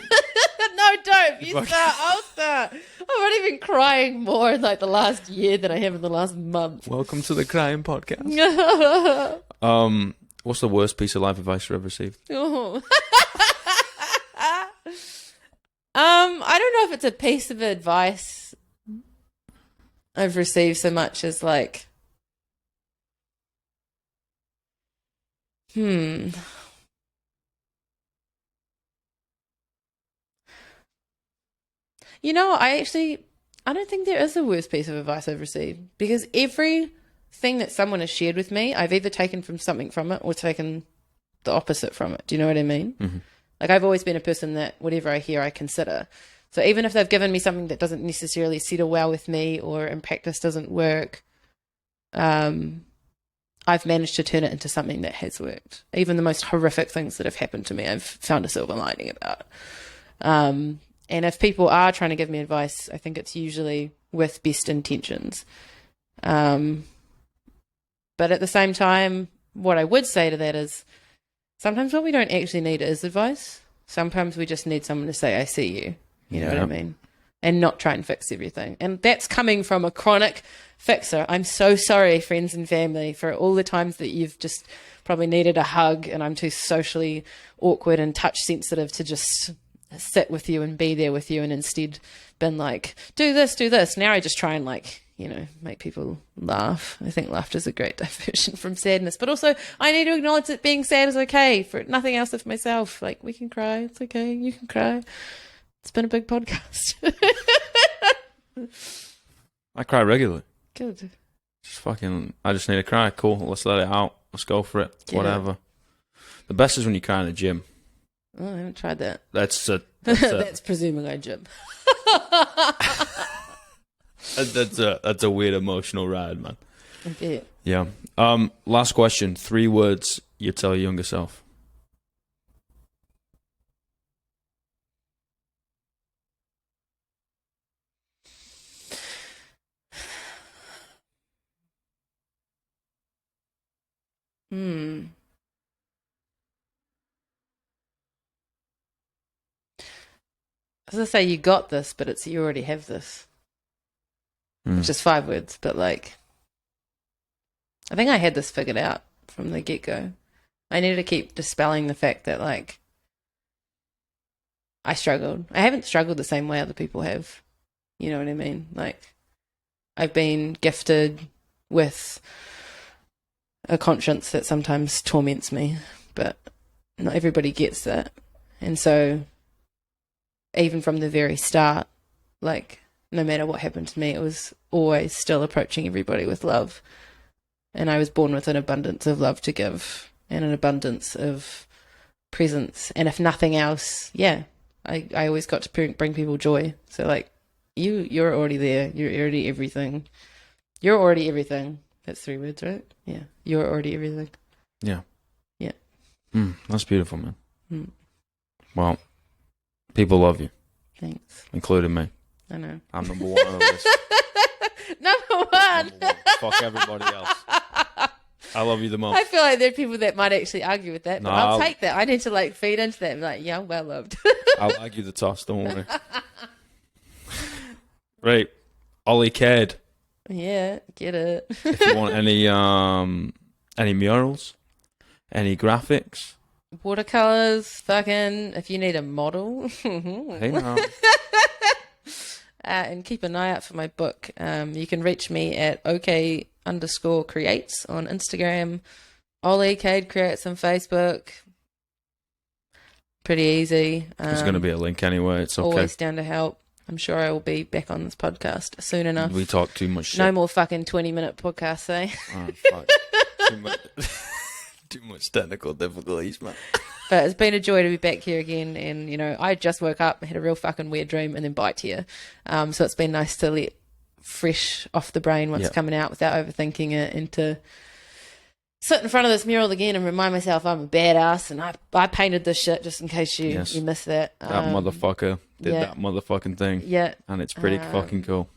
don't. You start. I'll start. I've already been crying more in like the last year than I have in the last month. welcome to the crying podcast. What's the worst piece of life advice you ever received? Oh. I don't know if it's a piece of advice I've received so much as like, You know, I don't think there is a worst piece of advice I've received, because everything that someone has shared with me, I've either taken from something from it or taken the opposite from it. Do you know what I mean? Mm-hmm. Like, I've always been a person that whatever I hear, I consider. So even if they've given me something that doesn't necessarily settle well with me or in practice doesn't work, I've managed to turn it into something that has worked. Even the most horrific things that have happened to me, I've found a silver lining about. And if people are trying to give me advice, I think it's usually with best intentions. But at the same time, what I would say to that is sometimes what we don't actually need is advice. Sometimes we just need someone to say, I see you. You know what I mean? And not try and fix everything. And that's coming from a chronic fixer. I'm so sorry, friends and family, for all the times that you've just probably needed a hug and I'm too socially awkward and touch sensitive to just sit with you and be there with you, and instead been like, do this. Now I just try and like, you know, make people laugh. I think laughter is a great diversion from sadness, but also I need to acknowledge that being sad is okay, for nothing else of myself. Like, we can cry. It's okay. You can cry. It's been a big podcast. I cry regularly. Good. I just need to cry. Cool. Let's let it out. Let's go for it. Get Whatever. The best is when you cry in the gym. Oh, I haven't tried that. That's presuming I gym. that's a weird emotional ride, man. I bet. Yeah. Last question. 3 words you tell your younger self. As I say, you got this, but it's you already have this. Which is 5 words, but like, I think I had this figured out from the get-go. I needed to keep dispelling the fact that like, I struggled. I haven't struggled the same way other people have. You know what I mean? Like, I've been gifted with a conscience that sometimes torments me, but not everybody gets that. And so even from the very start, like, no matter what happened to me, it was always still approaching everybody with love. And I was born with an abundance of love to give and an abundance of presence. And if nothing else, I always got to bring people joy. So, like, you're already there. You're already everything. You're already everything. That's 3 words, right? Yeah. You're already everything. Yeah. Yeah. That's beautiful, man. Well, people love you. Thanks. Including me. I know. I'm number 1 on the list. Number one. Fuck everybody else. I love you the most. I feel like there are people that might actually argue with that, but I'll take that. I need to, like, feed into that and be like, yeah, I'm well loved. I'll argue the toss, don't worry. Right. Olly Kade. Yeah, get it. If you want any murals, any graphics, watercolors, fucking, if you need a model. hey now. And keep an eye out for my book. You can reach me at OK_creates on Instagram. Olly Kade creates on Facebook. Pretty easy. There's going to be a link anyway. It's okay. Always down to help. I'm sure I will be back on this podcast soon enough. We talk too much shit. No more fucking 20-minute podcasts, eh? Oh, fuck. Too much technical difficulties, man. But it's been a joy to be back here again. And, you know, I just woke up, had a real fucking weird dream, and then bite here. So it's been nice to let fresh off the brain what's coming out without overthinking it, and to sit in front of this mural again and remind myself I'm a badass and I painted this shit, just in case you missed that. That motherfucker did that motherfucking thing. Yeah. And it's pretty fucking cool.